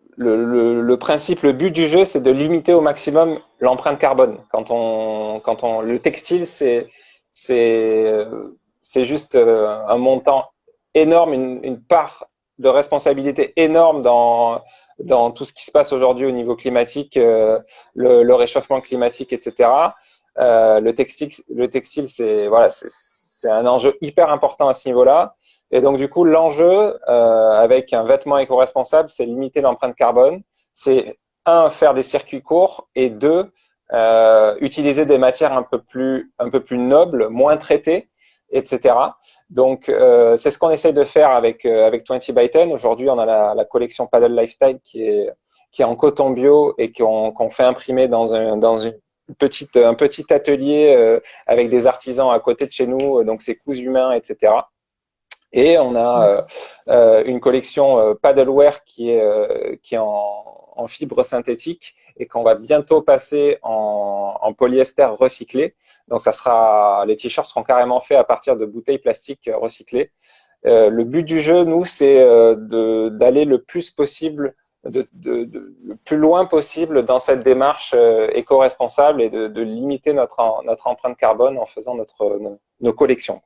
principe, le but du jeu, c'est de limiter au maximum l'empreinte carbone. Le textile, c'est, c'est juste un montant énorme, une part de responsabilité énorme dans tout ce qui se passe aujourd'hui au niveau climatique, le réchauffement climatique, etc. Le textile, voilà, c'est un enjeu hyper important à ce niveau-là. Et donc, du coup, l'enjeu avec un vêtement éco-responsable, c'est limiter l'empreinte carbone. C'est un, faire des circuits courts et deux, utiliser des matières un peu plus nobles, moins traitées, etc. Donc, c'est ce qu'on essaie de faire avec 20 by 10. Aujourd'hui, on a la collection Paddle Lifestyle qui est en coton bio et qu'on fait imprimer dans un petit atelier avec des artisans à côté de chez nous. Donc, c'est cousu main, etc. Et on a D'accord. une collection paddlewear qui est en fibre synthétique et qu'on va bientôt passer en polyester recyclé. Donc les t-shirts seront carrément faits à partir de bouteilles plastiques recyclées. Le but du jeu, nous, c'est d'aller le plus possible, le plus loin possible dans cette démarche éco-responsable et de limiter notre empreinte carbone en faisant nos collections.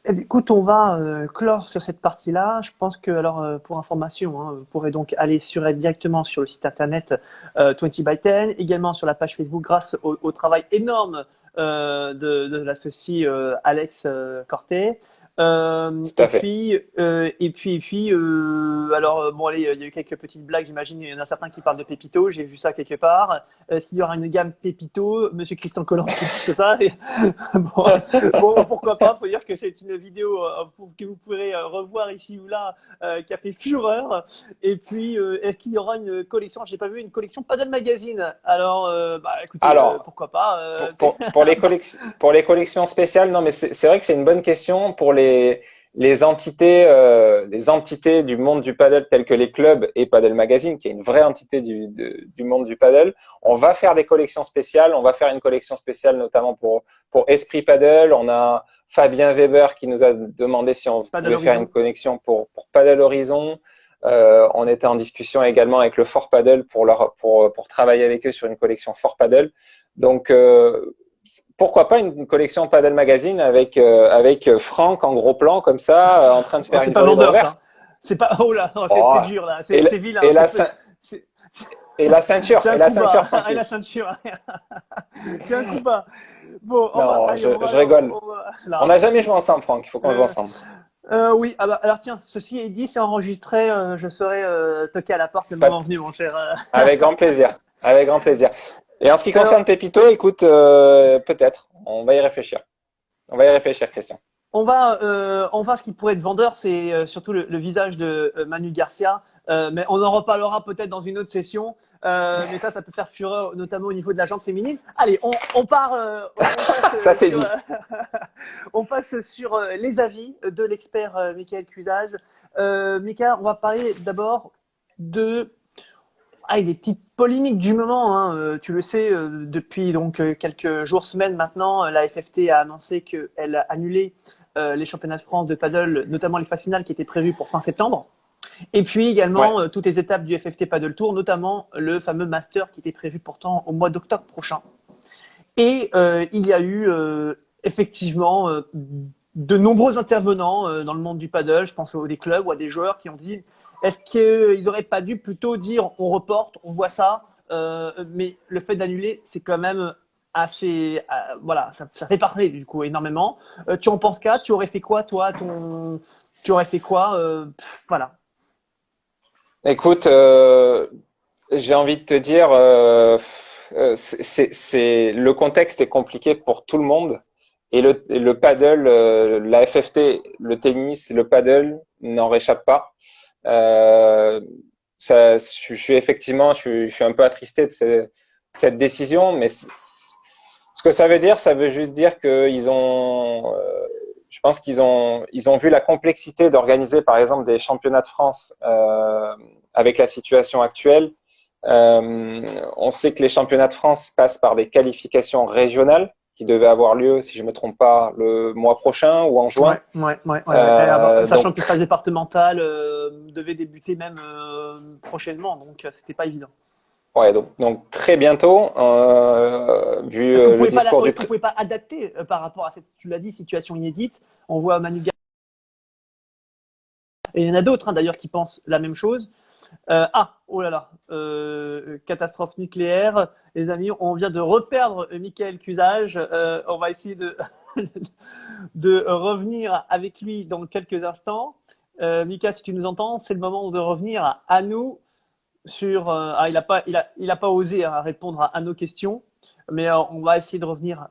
Écoute, on va clore sur cette partie-là. Je pense que, alors, pour information, hein, vous pourrez donc aller directement sur le site internet 20 by 10, également sur la page Facebook grâce au travail énorme de l'associé Alex Corté. Tout à fait. Alors bon, allez, il y a eu quelques petites blagues, j'imagine. Il y en a certains qui parlent de Pépito, j'ai vu ça quelque part. Est-ce qu'il y aura une gamme Pépito? Monsieur Christian Collant qui dit c'est ça. Bon, pourquoi pas? Faut dire que c'est une vidéo que vous pourrez revoir ici ou là, qui a fait fureur. Et puis, est-ce qu'il y aura une collection? J'ai pas vu une collection Paddle Magazine. Alors, écoutez, pourquoi pas? Pour les collections spéciales, non, mais c'est vrai que c'est une bonne question pour les entités du monde du paddle telles que les clubs et Paddle Magazine, qui est une vraie entité du monde du paddle. On va faire des collections spéciales. On va faire une collection spéciale notamment pour Esprit Paddle. On a Fabien Weber qui nous a demandé si on pouvait faire une connexion pour Paddle Horizon. On était en discussion également avec le Fort Paddle pour travailler avec eux sur une collection Fort Paddle. Donc, pourquoi pas une collection Paddle Magazine avec Franck en gros plan comme ça, en train de faire une volée d'envers. C'est pas oh là, c'est dur là, c'est vilain. Et la ceinture, et la ceinture. Et la ceinture. C'est un coup bas. Bon, je rigole. On n'a jamais joué ensemble, Franck. Il faut qu'on joue ensemble. Oui, alors tiens, ceci est dit, c'est enregistré. Je serai toqué à la porte le moment venu, mon cher. Avec grand plaisir. Avec grand plaisir. Et en ce qui concerne Pépito, écoute, peut-être. On va y réfléchir. On va y réfléchir, Christian. On va, ce qui pourrait être vendeur, c'est surtout le visage de Manu Garcia. Mais on en reparlera peut-être dans une autre session. Mais ça peut faire fureur, notamment au niveau de la jante féminine. Allez, on part. Ça c'est dit. On passe sur les avis de l'expert Michael Cusage. Michael, on va parler d'abord des petites polémiques du moment. Hein. Tu le sais, depuis donc quelques jours, semaines maintenant, la FFT a annoncé qu'elle a annulé les championnats de France de paddle, notamment les phases finales qui étaient prévues pour fin septembre. Et puis également toutes les étapes du FFT Paddle Tour, notamment le fameux Master qui était prévu pourtant au mois d'octobre prochain. Et il y a eu effectivement de nombreux intervenants dans le monde du paddle, je pense à des clubs ou à des joueurs qui ont dit est-ce qu'ils n'auraient pas dû plutôt dire on reporte, on voit ça, mais le fait d'annuler, c'est quand même assez, ça fait parler du coup énormément. Tu en penses quoi? Tu aurais fait quoi toi? Tu aurais fait quoi? Voilà. Écoute, j'ai envie de te dire, le contexte est compliqué pour tout le monde. Et le paddle, la FFT, le tennis, le paddle n'en réchappe pas. Je suis un peu attristé de cette décision, mais ce que ça veut dire, ça veut juste dire qu'ils ont, je pense qu'ils ont vu la complexité d'organiser, par exemple, des championnats de France avec la situation actuelle. On sait que les championnats de France passent par des qualifications régionales qui devaient avoir lieu, si je me trompe pas, le mois prochain ou en juin. Sachant que les phases départementales devaient débuter même prochainement, donc c'était pas évident. Ouais, donc très bientôt, vu le discours Est-ce qu'on pouvait pas adapter par rapport à cette, tu l'as dit, situation inédite? On voit Manu Garcia, et il y en a d'autres d'ailleurs qui pensent la même chose. Catastrophe nucléaire, les amis, on vient de reperdre Michael Cusage. On va essayer de revenir avec lui dans quelques instants. Mika, si tu nous entends, c'est le moment de revenir à nous sur. Il a pas osé répondre à nos questions, mais on va essayer de revenir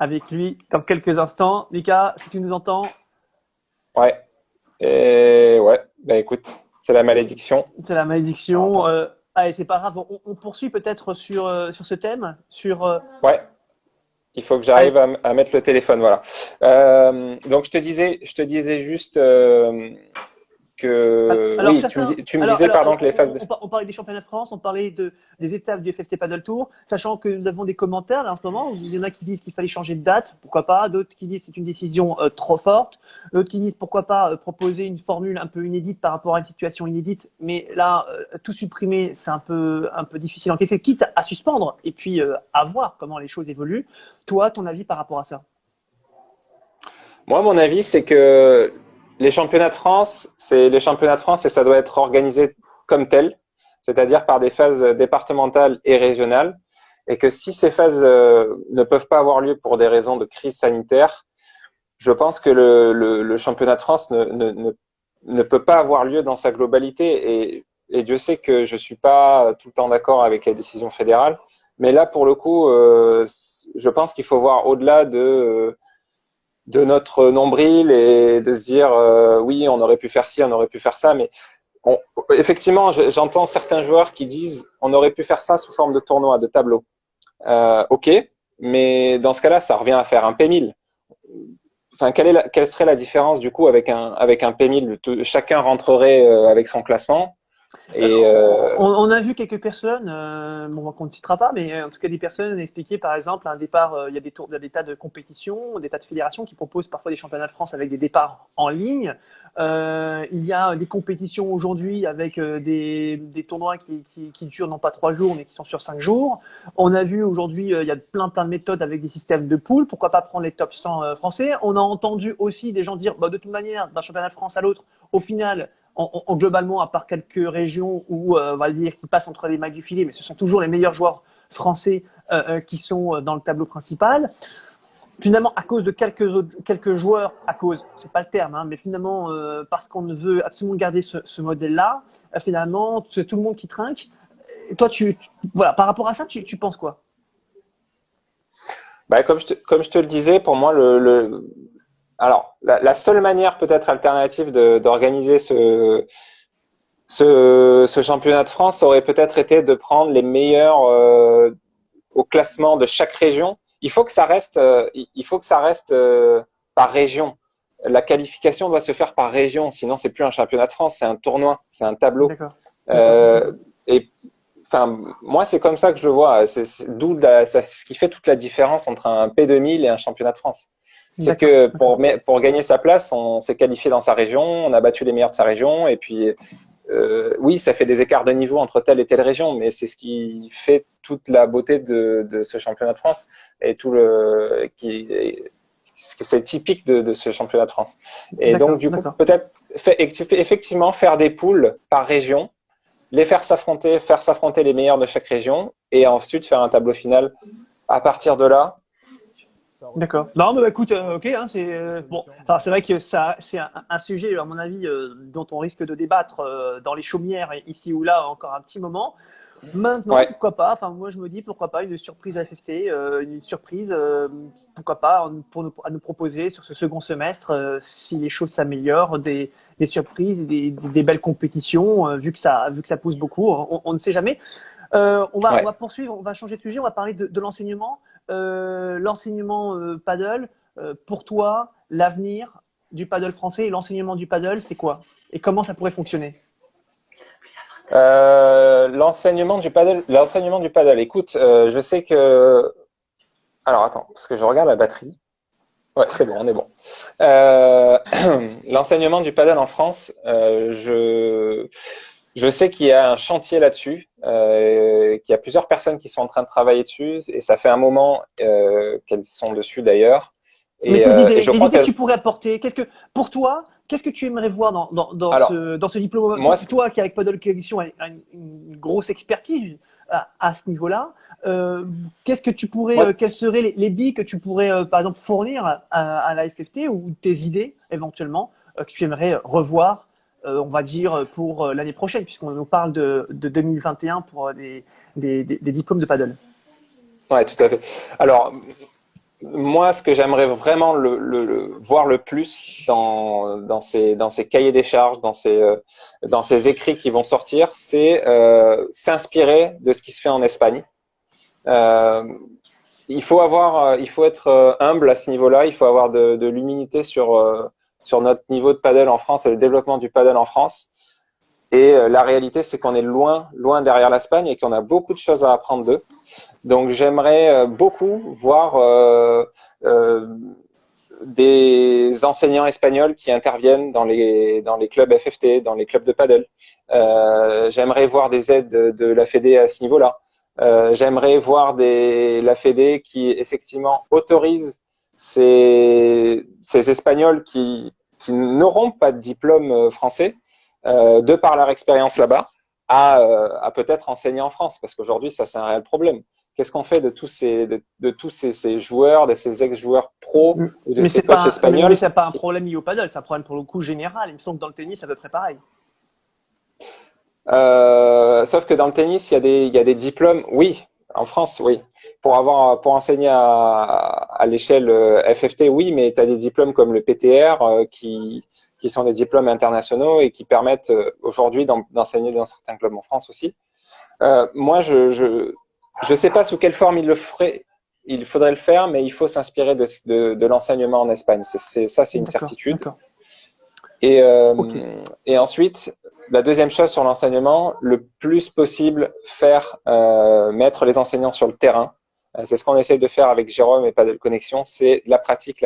avec lui dans quelques instants. Mika, si tu nous entends. Ouais. Écoute. C'est la malédiction. C'est la malédiction. Allez, c'est pas grave. On poursuit peut-être sur ce thème. Ouais. Il faut que j'arrive à mettre le téléphone. Voilà. Donc je te disais juste Alors, oui, certains, tu me disais, pardon, que les phases de… on parlait des championnats de France, on parlait des étapes du FFT Paddle Tour, sachant que nous avons des commentaires là, en ce moment. Il y en a qui disent qu'il fallait changer de date, pourquoi pas. D'autres qui disent que c'est une décision trop forte. D'autres qui disent pourquoi pas proposer une formule un peu inédite par rapport à une situation inédite. Mais là, tout supprimer, c'est un peu difficile. Encaisser, quitte à suspendre et puis à voir comment les choses évoluent. Toi, ton avis par rapport à ça? Moi, mon avis, c'est que les championnats de France, c'est les championnats de France et ça doit être organisé comme tel, c'est-à-dire par des phases départementales et régionales, et que si ces phases ne peuvent pas avoir lieu pour des raisons de crise sanitaire, je pense que le championnat de France ne peut pas avoir lieu dans sa globalité. Et Dieu sait que je suis pas tout le temps d'accord avec les décisions fédérales, mais là, pour le coup, je pense qu'il faut voir au-delà de notre nombril et de se dire oui, on aurait pu faire ci, on aurait pu faire ça, mais effectivement, j'entends certains joueurs qui disent on aurait pu faire ça sous forme de tournoi, de tableau. Ok, mais dans ce cas-là, ça revient à faire un P1000. Enfin, quelle serait la différence du coup avec un P1000? Chacun rentrerait avec son classement. Et On a vu quelques personnes, bon, on ne citera pas, mais en tout cas des personnes expliquer par exemple un départ, il y a il y a des tas de compétitions, des tas de fédérations qui proposent parfois des championnats de France avec des départs en ligne. Il y a des compétitions aujourd'hui avec des tournois qui durent non pas 3 jours mais qui sont sur 5 jours. On a vu aujourd'hui, il y a plein de méthodes avec des systèmes de poules. Pourquoi pas prendre les top 100 français? On a entendu aussi des gens dire, bah, de toute manière, d'un championnat de France à l'autre, au final, globalement, à part quelques régions où, on va dire, qui passent entre les mailles du filet, mais ce sont toujours les meilleurs joueurs français qui sont dans le tableau principal. Finalement, à cause de quelques joueurs, à cause, c'est pas le terme, hein, mais finalement, parce qu'on veut absolument garder ce modèle-là, finalement, c'est tout le monde qui trinque. Et toi, voilà, par rapport à ça, tu penses quoi? bah, comme je te le disais, pour moi, alors, la seule manière peut-être alternative d'organiser ce championnat de France aurait peut-être été de prendre les meilleurs au classement de chaque région. Il faut que ça reste par région. La qualification doit se faire par région, sinon c'est plus un championnat de France, c'est un tournoi, c'est un tableau. D'accord. Et enfin, moi c'est comme ça que je le vois. C'est ce qui fait toute la différence entre un P2000 et un championnat de France. C'est que pour gagner sa place, on s'est qualifié dans sa région, on a battu les meilleurs de sa région, et puis oui, ça fait des écarts de niveau entre telle et telle région, mais c'est ce qui fait toute la beauté de ce championnat de France et c'est typique de ce championnat de France. Et donc du coup, peut-être effectivement faire des poules par région, les faire s'affronter les meilleurs de chaque région, et ensuite faire un tableau final à partir de là. D'accord. Non, mais écoute, ok, hein, c'est bon. Alors c'est vrai que ça, c'est un sujet, à mon avis, dont on risque de débattre dans les chaumières ici ou là encore un petit moment. Maintenant, pourquoi pas? Enfin, moi, je me dis pourquoi pas une surprise à FFT, une surprise, pourquoi pas à nous proposer sur ce second semestre, si les choses s'améliorent, des surprises, des belles compétitions, vu que ça pousse beaucoup. On ne sait jamais. On va poursuivre, on va changer de sujet, on va parler de l'enseignement. L'enseignement paddle, pour toi, l'avenir du paddle français et l'enseignement du paddle, c'est quoi? Et comment ça pourrait fonctionner? L'enseignement du paddle. Écoute, je sais que… Alors attends, parce que je regarde la batterie. Ouais, c'est bon, on est bon. L'enseignement du paddle en France, je sais qu'il y a un chantier là-dessus, qu'il y a plusieurs personnes qui sont en train de travailler dessus, et ça fait un moment qu'elles sont dessus d'ailleurs. Mais tes idées, les idées que tu pourrais apporter, pour toi, qu'est-ce que tu aimerais voir dans ce diplôme? Moi, toi qui avec Paddle Collection a une grosse expertise à ce niveau-là, qu'est-ce que tu pourrais, quelles seraient les billes que tu pourrais, par exemple, fournir à la FFT, ou tes idées éventuellement que tu aimerais revoir, on va dire, pour l'année prochaine, puisqu'on nous parle de 2021 pour des diplômes de paddle. Ouais, tout à fait. Alors, moi, ce que j'aimerais vraiment voir le plus dans ces cahiers des charges, dans ces écrits qui vont sortir, c'est s'inspirer de ce qui se fait en Espagne. Il faut être humble à ce niveau-là. Il faut avoir de l'humilité sur sur notre niveau de paddle en France et le développement du paddle en France. Et la réalité, c'est qu'on est loin, loin derrière l'Espagne et qu'on a beaucoup de choses à apprendre d'eux. Donc, j'aimerais beaucoup voir des enseignants espagnols qui interviennent dans les clubs FFT, dans les clubs de paddle. J'aimerais voir des aides de la Fédé à ce niveau-là. J'aimerais voir la Fédé qui effectivement autorise ces Espagnols qui n'auront pas de diplôme français, de par leur expérience là-bas, à peut-être enseigner en France, parce qu'aujourd'hui, ça, c'est un réel problème. Qu'est-ce qu'on fait de tous ces joueurs, de ces ex-joueurs pro ou de ces coachs espagnols? Mais c'est pas un problème lié au paddle, c'est un problème pour le coup général. Il me semble que dans le tennis, c'est à peu près pareil. Sauf que dans le tennis, il y a des diplômes. Oui, en France, oui. Pour enseigner à l'échelle FFT, oui, mais tu as des diplômes comme le PTR qui sont des diplômes internationaux et qui permettent aujourd'hui d'enseigner dans certains clubs en France aussi. Moi, je sais pas sous quelle forme il le ferait. Il faudrait le faire, mais il faut s'inspirer de l'enseignement en Espagne. C'est une certitude. Okay. Et ensuite, la deuxième chose sur l'enseignement, le plus possible mettre les enseignants sur le terrain. C'est ce qu'on essaie de faire avec Jérôme et Paddle Connexion, c'est la pratique,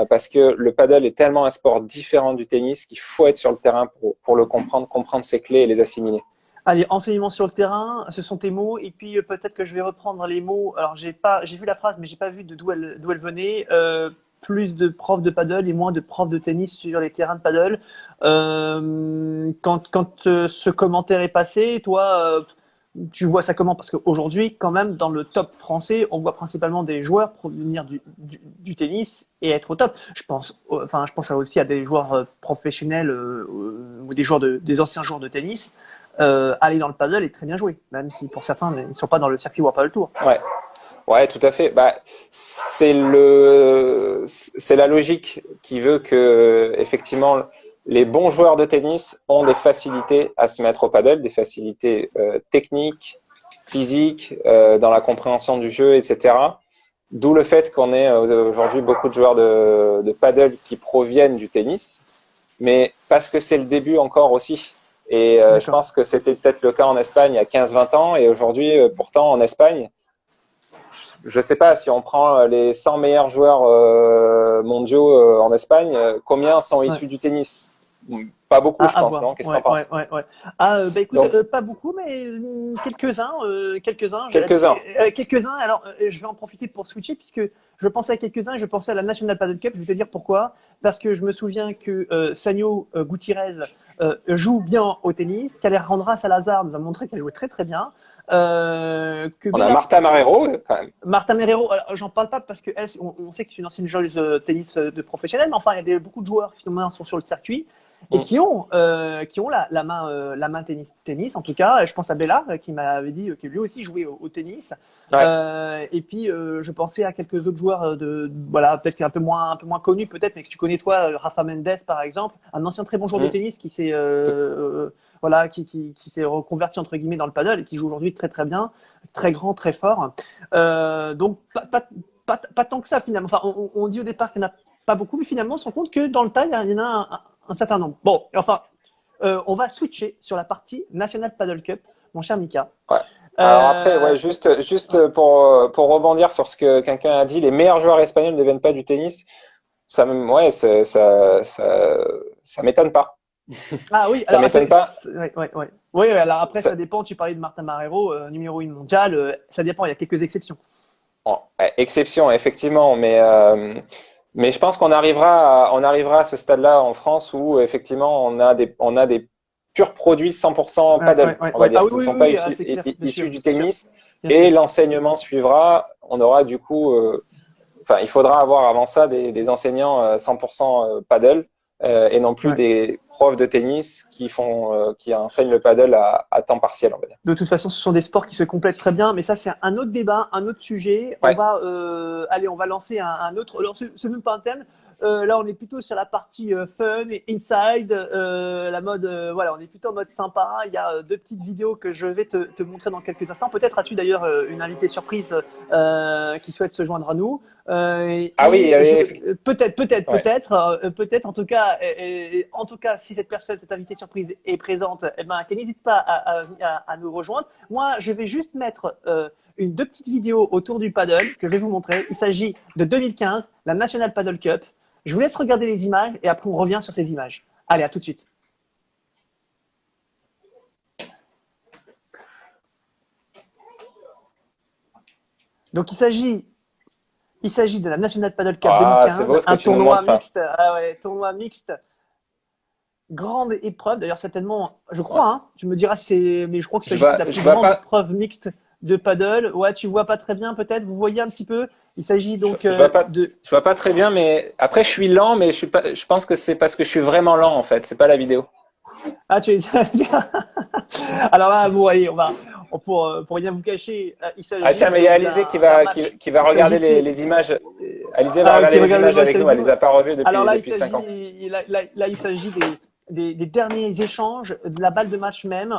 parce que le paddle est tellement un sport différent du tennis qu'il faut être sur le terrain pour le comprendre ses clés et les assimiler. Allez, enseignement sur le terrain, ce sont tes mots. Et puis peut-être que je vais reprendre les mots. Alors j'ai vu la phrase, mais j'ai pas vu d'où elle venait. Plus de profs de paddle et moins de profs de tennis sur les terrains de paddle. Quand ce commentaire est passé, toi, tu vois ça comment? Parce qu'aujourd'hui, quand même, dans le top français, on voit principalement des joueurs provenir du tennis et être au top. Je pense aussi à des joueurs professionnels ou des anciens joueurs de tennis. Aller dans le paddle est très bien joué, même si pour certains, ils ne sont pas dans le circuit World Paddle Tour. Ouais, tout à fait. Bah, c'est la logique qui veut que, effectivement, les bons joueurs de tennis ont des facilités à se mettre au paddle, des facilités techniques, physiques, dans la compréhension du jeu, etc. D'où le fait qu'on ait aujourd'hui beaucoup de joueurs de paddle qui proviennent du tennis, mais parce que c'est le début encore aussi. Et je pense que c'était peut-être le cas en Espagne il y a 15-20 ans, et aujourd'hui, pourtant, en Espagne, je ne sais pas si on prend les 100 meilleurs joueurs mondiaux en Espagne, combien sont issus du tennis? Pas beaucoup, je pense, non? Qu'est-ce que tu en penses? Écoute, donc, pas beaucoup, mais quelques-uns. Quelques-uns. Alors, je vais en profiter pour switcher, puisque je pensais à quelques-uns et je pensais à la National Paddle Cup. Je vais te dire pourquoi. Parce que je me souviens que Sanio Gutiérrez joue bien au tennis, qu'Alejandra Salazar nous a montré qu'elle jouait très très bien. On a Marta Marrero, quand même. Marta Marrero, j'en parle pas parce que on sait que c'est une ancienne joueuse de tennis de professionnelle, mais enfin, il y a beaucoup de joueurs qui finalement sont sur le circuit et qui ont la main tennis en tout cas. Je pense à Bella qui m'avait dit que lui aussi jouait au tennis. Ouais. Et puis je pensais à quelques autres joueurs peut-être un peu moins connus peut-être, mais que tu connais toi, Rafa Mendes par exemple, un ancien très bon joueur de tennis qui s'est qui s'est reconverti entre guillemets dans le paddle et qui joue aujourd'hui très très bien, très grand, très fort. Donc pas tant que ça finalement. Enfin, on dit au départ qu'il n'y en a pas beaucoup, mais finalement on se rend compte que dans le tas il y en a un certain nombre. Bon, enfin, on va switcher sur la partie National Paddle Cup, mon cher Mika. Ouais. Alors après, juste pour rebondir sur ce que quelqu'un a dit, les meilleurs joueurs espagnols ne viennent pas du tennis. Ça m'étonne pas. Ah oui, ça m'étonne pas. Oui, alors après, ça dépend. Tu parlais de Marta Marrero, numéro 1 mondial. Ça dépend, il y a quelques exceptions. Bon, exception, effectivement, mais je pense qu'on arrivera à ce stade-là en France où effectivement on a des purs produits 100% paddle, on va dire, qui ne sont pas issus du tennis, et l'enseignement suivra. On aura du coup, il faudra avoir avant ça des enseignants 100% paddle. Et non plus des profs de tennis qui enseignent le paddle à temps partiel, on va dire. De toute façon, ce sont des sports qui se complètent très bien, mais ça, c'est un autre débat, un autre sujet. On va lancer un autre. Alors, c'est même pas un thème. Là, on est plutôt sur la partie fun et inside, la mode. Voilà, on est plutôt en mode sympa. Il y a deux petites vidéos que je vais te montrer dans quelques instants. Peut-être as-tu d'ailleurs une invitée surprise qui souhaite se joindre à nous. Ah oui, Peut-être, ouais. peut-être. En tout cas, si cette personne, cette invitée surprise est présente, eh ben, qu'elle n'hésite pas à nous rejoindre. Moi, je vais juste mettre deux petites vidéos autour du paddle que je vais vous montrer. Il s'agit de 2015, la National Paddle Cup. Je vous laisse regarder les images et après on revient sur ces images. Allez, à tout de suite. Donc il s'agit de la National Paddle Cup C'est 2015, beau ce que un tu nous tournoi montres là. mixte, tournoi mixte, grande épreuve. D'ailleurs certainement, je Ouais. crois, hein, tu me diras si c'est, mais je crois que c'est la Je plus vois grande pas, épreuve mixte de paddle. Ouais, tu vois pas très bien peut-être, vous voyez un petit peu. Il s'agit donc de. je vois pas très bien, mais après je suis lent, mais je pense que c'est parce que je suis vraiment lent en fait. C'est pas la vidéo. Ah, tu es. Alors là, bon, allez, pour rien vous cacher, il Ah s'agit tiens, mais il y a Alizé d'un match. qui va Il regarder s'agissait. les images. Alizé va Ah, ok, regarder les regarde le images match avec nous. avec Elle nous. les a pas revues Alors là, depuis 5 ans. il s'agit des derniers échanges de la balle de match même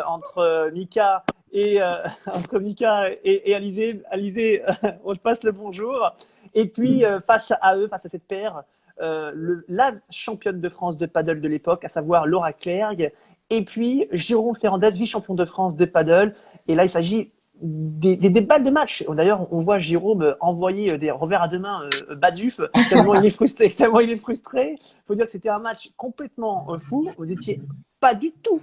entre Mika et entre Mika et Alizé. Alizé, on te passe le bonjour. Et puis face à eux, face à cette paire, la championne de France de paddle de l'époque, à savoir Laura Clerc, et puis Jérôme Ferrandez, vice-champion de France de paddle. Et là, il s'agit des balles de match. D'ailleurs, on voit Jérôme envoyer des revers à deux mains Baduf, tellement il est frustré. Tellement il est frustré. Il faut dire que c'était un match complètement fou. Vous étiez pas du tout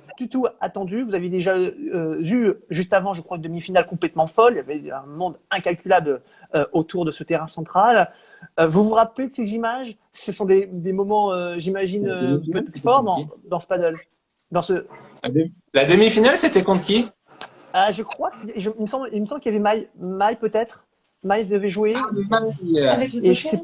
attendu. Vous avez déjà vu juste avant, je crois, une demi-finale complètement folle. Il y avait un monde incalculable autour de ce terrain central. Vous vous rappelez de ces images? Ce sont des moments, j'imagine, La demi-finale, c'était forts contre qui? dans ce paddle. Dans ce, La demi-finale, c'était contre qui? je crois il me semble qu'il y avait Maï peut-être. Maï devait jouer. Maï, Et je sais,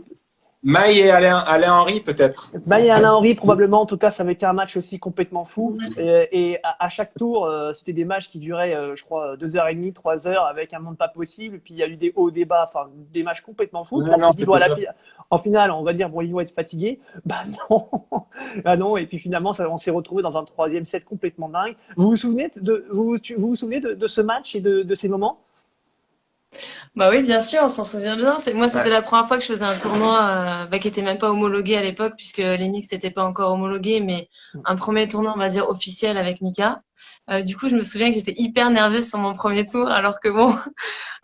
Maï et Alain Henry peut-être. Maï et Alain Henry probablement. En tout cas, ça avait été un match aussi complètement fou. Et à chaque tour, c'était des matchs qui duraient, je crois, 2h30, 3 heures avec un monde pas possible. Puis il y a eu des hauts, des bas, enfin des matchs complètement fous. Puis Non, on non, s'est dit bon, c'était pas. en finale, on va dire bon, ils vont être fatigués. Bah non, bah non. Et puis finalement, on s'est retrouvé dans un troisième set complètement dingue. Vous vous souvenez vous vous souvenez de ce match et de ces moments? Bah oui, bien sûr, on s'en souvient bien. Moi, c'était Ouais. la première fois que je faisais un tournoi qui était même pas homologué à l'époque, puisque les mix n'étaient pas encore homologués, mais un premier tournoi, on va dire, officiel avec Mika. Du coup, je me souviens que j'étais hyper nerveuse sur mon premier tour, alors que bon,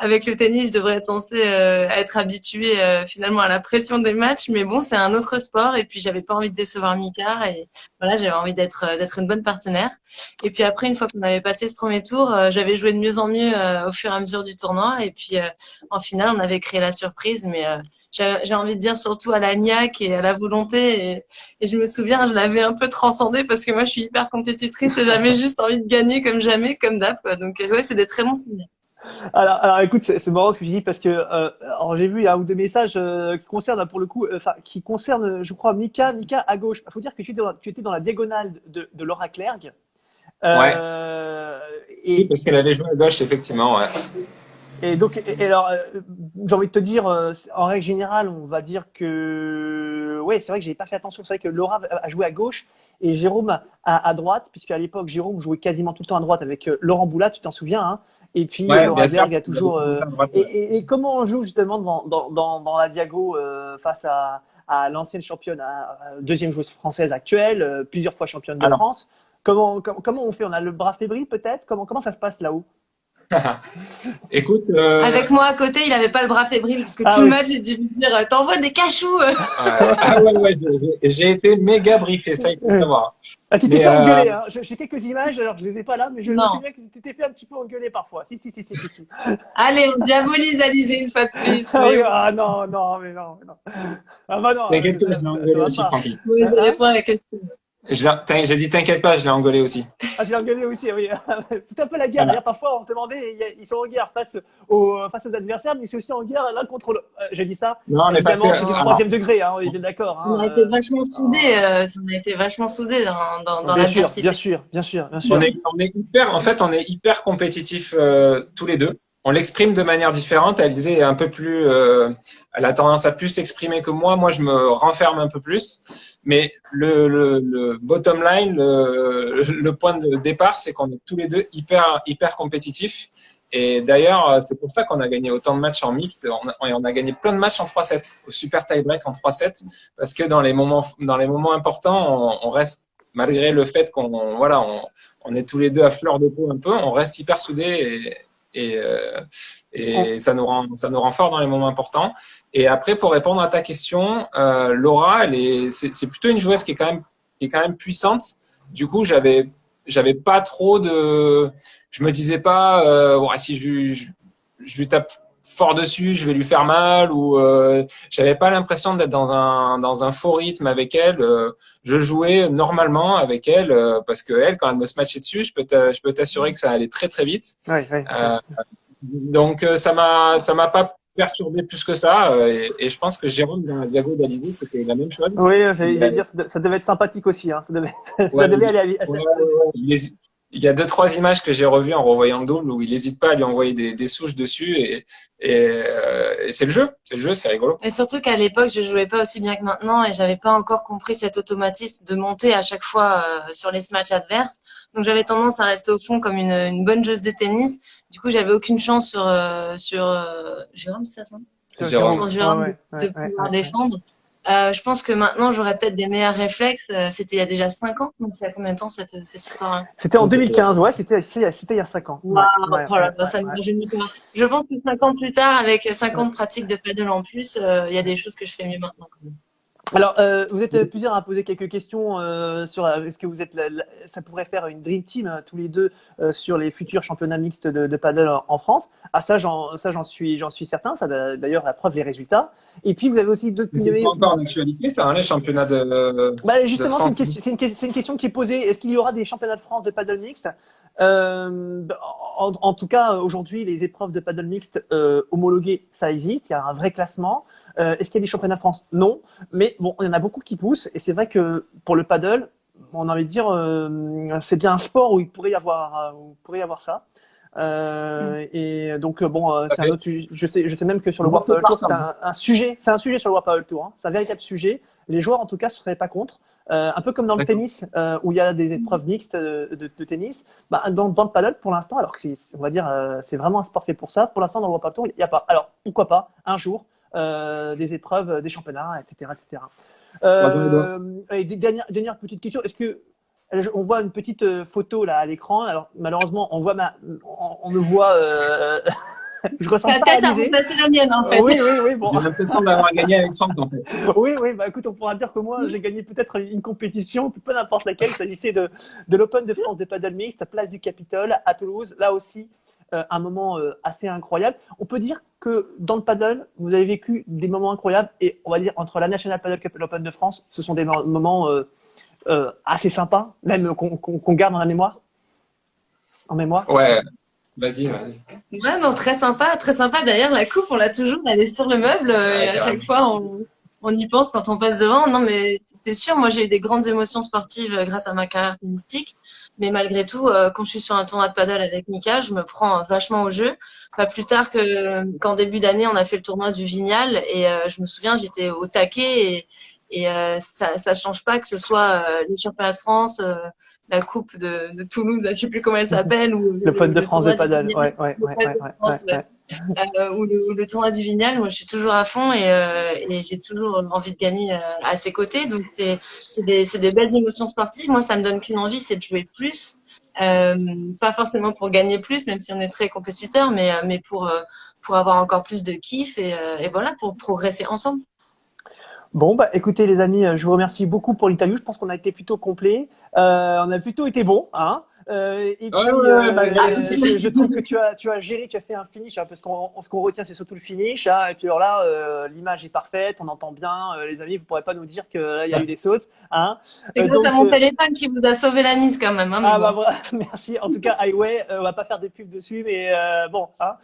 avec le tennis, je devrais être censée être habituée finalement à la pression des matchs, mais bon, c'est un autre sport, et puis j'avais pas envie de décevoir Mika, et voilà, j'avais envie d'être une bonne partenaire. Et puis après, une fois qu'on avait passé ce premier tour, j'avais joué de mieux en mieux au fur et à mesure du tournoi, et puis en finale, on avait créé la surprise, mais j'ai envie de dire surtout à la niaque et à la volonté. Et je me souviens, je l'avais un peu transcendé parce que moi, je suis hyper compétitrice et j'avais juste envie de gagner comme jamais, comme d'hab, quoi. Donc, ouais, c'est des très bons souvenirs. Alors écoute, c'est marrant ce que tu dis parce que alors j'ai vu un ou deux messages qui concernent pour le coup, enfin qui concernent, je crois, Mika à gauche. Il faut dire que tu étais dans la diagonale de Laura Clerc. Ouais. Euh, Oui, et, parce qu'elle avait joué à gauche, effectivement. Ouais. et donc, et alors, j'ai envie de te dire, en règle générale, on va dire que, ouais, c'est vrai que j'ai pas fait attention. C'est vrai que Laura a joué à gauche et Jérôme à droite, puisqu'à l'époque, Jérôme jouait quasiment tout le temps à droite avec Laurent Boulat, tu t'en souviens, hein. Et puis Ouais, Laura bien sûr. Berg a Elle avait toujours. commencé à droite, ouais. Et comment on joue justement dans la Diago face à l'ancienne championne, deuxième joueuse française actuelle, plusieurs fois championne de Alors, France. Comment on fait? On a le bras fébrile peut-être? Comment ça se passe là-haut? écoute, Avec moi à côté, il avait pas le bras fébrile parce que Ah tout le oui. match, j'ai dû lui dire, t'envoies des cachous. ah ouais, ouais, j'ai été méga briefé, ça il faut savoir. Ah, tu t'es Mais fait engueuler, hein. J'ai quelques images, alors je les ai pas là, mais je me Non. souviens que tu t'es fait un petit peu engueuler parfois. Si. Allez, on diabolise Alizé une fois de plus. Ah Mais oui, bon, ah non, mais non, mais non. Ah bah non, t'inquiète pas, je l'ai ça engueulé va aussi, pas. Francky. vous osez Hein? répondre à la question. J'ai dit t'inquiète pas, je l'ai engueulé aussi. Ah, tu l'as engueulé aussi, oui. C'est un peu la guerre. Voilà. D'ailleurs, parfois, on se demandait, ils sont en guerre face aux adversaires, mais c'est aussi en guerre l'un contre l'autre. J'ai dit ça. Non, mais parce que, Évidemment, c'est du alors, troisième degré, hein, on est bien d'accord. On Hein, a été vachement soudés, on a été vachement soudés dans bien sûr, bien l'adversité. sûr, bien sûr, bien on sûr. est, on est hyper, en fait, on est hyper compétitifs tous les deux. on l'exprime de manière différente. Alizé est un peu plus, elle a tendance à plus s'exprimer que moi. Moi, je me renferme un peu plus. Mais le bottom line, le point de départ, c'est qu'on est tous les deux hyper compétitifs. Et d'ailleurs, c'est pour ça qu'on a gagné autant de matchs en mixte. On a gagné plein de matchs en 3-7, au super tie-break en 3-7, parce que dans les moments importants, on reste, malgré le fait on est tous les deux à fleur de peau un peu, on reste hyper soudés et ça nous rend fort dans les moments importants. Et après, pour répondre à ta question, Laura, c'est plutôt une joueuse qui est quand même puissante. Du coup, j'avais pas trop je me disais pas, ouais, si je lui tape fort dessus, je vais lui faire mal, ou j'avais pas l'impression d'être dans un faux rythme avec elle. Je jouais normalement avec elle parce que elle, quand elle me smatchait dessus, je peux t'assurer que ça allait très très vite. Ouais. Donc ça m'a pas perturbé plus que ça, et je pense que Jérôme dans la diago d'Alizé, c'était la même chose. Oui, j'allais dire, ça devait être sympathique aussi, hein. Ça devait aller à il y a 2-3 images que j'ai revues en revoyant le double où il n'hésite pas à lui envoyer des souches dessus, et c'est le jeu, c'est rigolo. Et surtout qu'à l'époque, je jouais pas aussi bien que maintenant et j'avais pas encore compris cet automatisme de monter à chaque fois sur les matchs adverses. Donc j'avais tendance à rester au fond comme une bonne joueuse de tennis. Du coup, j'avais aucune chance sur Jérôme, c'est ça son nom? Sur Jérôme de pouvoir défendre. Je pense que maintenant, j'aurais peut-être des meilleurs réflexes. C'était il y a déjà 5 ans. Donc, c'est à combien de temps cette histoire-là? C'était en 2015, ouais, c'était il y a 5 ans. Wow, ça me rajeunit pas. Je pense que 5 ans plus tard, avec 5 ans de pratique de paddle en plus, il y a des choses que je fais mieux maintenant. Quand même. Alors, vous êtes plusieurs à poser quelques questions sur est-ce que vous êtes ça pourrait faire une dream team tous les deux sur les futurs championnats mixtes de paddle en France. Ah, ça j'en suis certain. Ça d'ailleurs la preuve les résultats. Et puis vous avez aussi d'autres. C'est pas encore d'actualité, ça, hein, les championnats justement, de France. c'est une question qui est posée. Est-ce qu'il y aura des championnats de France de paddle mixte? En tout cas, aujourd'hui, les épreuves de paddle mixte homologuées, ça existe. Il y a un vrai classement. Est-ce qu'il y a des championnats de France? Non. Mais bon, il y en a beaucoup qui poussent. Et c'est vrai que pour le paddle, on a envie de dire, c'est bien un sport où il pourrait y avoir ça. Et donc c'est un autre. Je sais même que sur le World Paddle Tour, c'est un sujet. C'est un sujet sur le World Paddle Tour. Hein. C'est un véritable sujet. Les joueurs, en tout cas, ne seraient pas contre. Un peu comme dans le tennis, où il y a des épreuves mixtes de tennis. Dans le paddle, pour l'instant, alors que on va dire, c'est vraiment un sport fait pour ça. Pour l'instant, dans le World Paddle Tour, il n'y a pas. Alors pourquoi pas un jour des épreuves, des championnats, etc., etc. Et dernière petite question. Est-ce que on voit une petite photo là à l'écran. Alors malheureusement, on me voit. Je ressemble pas à Ta tête a remplacé la mienne en fait. Oui. Bon. J'ai l'impression d'avoir gagné avec Franck en fait. Oui. Écoute, on pourra dire que moi, j'ai gagné peut-être une compétition, peu n'importe laquelle. Il s'agissait de l'Open de France de paddle mixte, place du Capitole à Toulouse. Là aussi, un moment assez incroyable. On peut dire que dans le paddle, vous avez vécu des moments incroyables, et on va dire entre la National Paddle Cup et l'Open de France, ce sont des moments assez sympa, même qu'on garde dans la mémoire. En mémoire. Ouais, vas-y. Ouais, non, très sympa, très sympa. D'ailleurs, la coupe, on l'a toujours, elle est sur le meuble, et à chaque fois, on y pense quand on passe devant. Non, mais c'est sûr, moi, j'ai eu des grandes émotions sportives grâce à ma carrière tennistique. Mais malgré tout, quand je suis sur un tournoi de paddle avec Mika, je me prends vachement au jeu. Pas plus tard qu'en début d'année, on a fait le tournoi du Vignal, et je me souviens, j'étais au taquet, et ça change pas que ce soit les championnats de France, la coupe de Toulouse, je sais plus comment elle s'appelle, ou l'Open de France de paddle, ou le tournoi du Vignal. Moi, je suis toujours à fond, et j'ai toujours envie de gagner à ses côtés. Donc c'est des belles émotions sportives. Moi, ça me donne qu'une envie, c'est de jouer plus. Pas forcément pour gagner plus, même si on est très compétiteur, mais pour avoir encore plus de kiff, et voilà, pour progresser ensemble. Bon, écoutez les amis, je vous remercie beaucoup pour l'interview. Je pense qu'on a été plutôt complet. On a plutôt été bon, hein. Et puis, je trouve que tu as géré, tu as fait un finish, hein, parce ce qu'on retient, c'est surtout le finish. Hein, et puis alors là, l'image est parfaite, on entend bien. Les amis, vous pourrez pas nous dire que là, il y a eu des sautes, hein. C'est grâce à mon téléphone qui vous a sauvé la mise quand même. Hein, voilà, merci. En tout cas, Highway, on va pas faire des pubs dessus, mais bon, hein.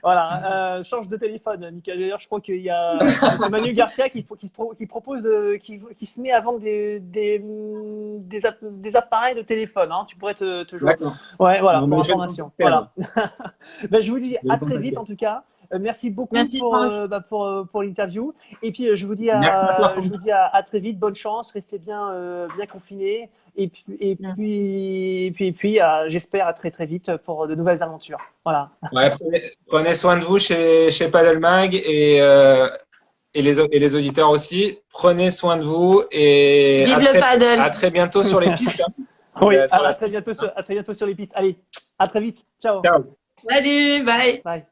Voilà, change de téléphone, Mika. D'ailleurs, je crois qu'il y a Manu Garcia qui propose, qui se met à vendre des appareils de téléphone. Hein. Tu pourrais te joindre. D'accord. Ouais, voilà, Non, pour mais je vais le information. contacter, Voilà. Ben, je vous dis Je vais à le très contacter. vite en tout cas. Merci beaucoup Merci, pour, Franck. pour l'interview. Et puis je vous dis Merci à toi, je Franck. vous dis à très vite. Bonne chance, restez bien confinés. Et puis, j'espère à très très vite pour de nouvelles aventures. Voilà. Ouais, prenez soin de vous chez Paddle Mag et les auditeurs aussi. Prenez soin de vous et Vive le paddle. à très bientôt sur les pistes. Hein. Oui, Sur la à très bientôt sur les pistes. Allez, à très vite. Ciao. Ciao. Salut, bye. Bye.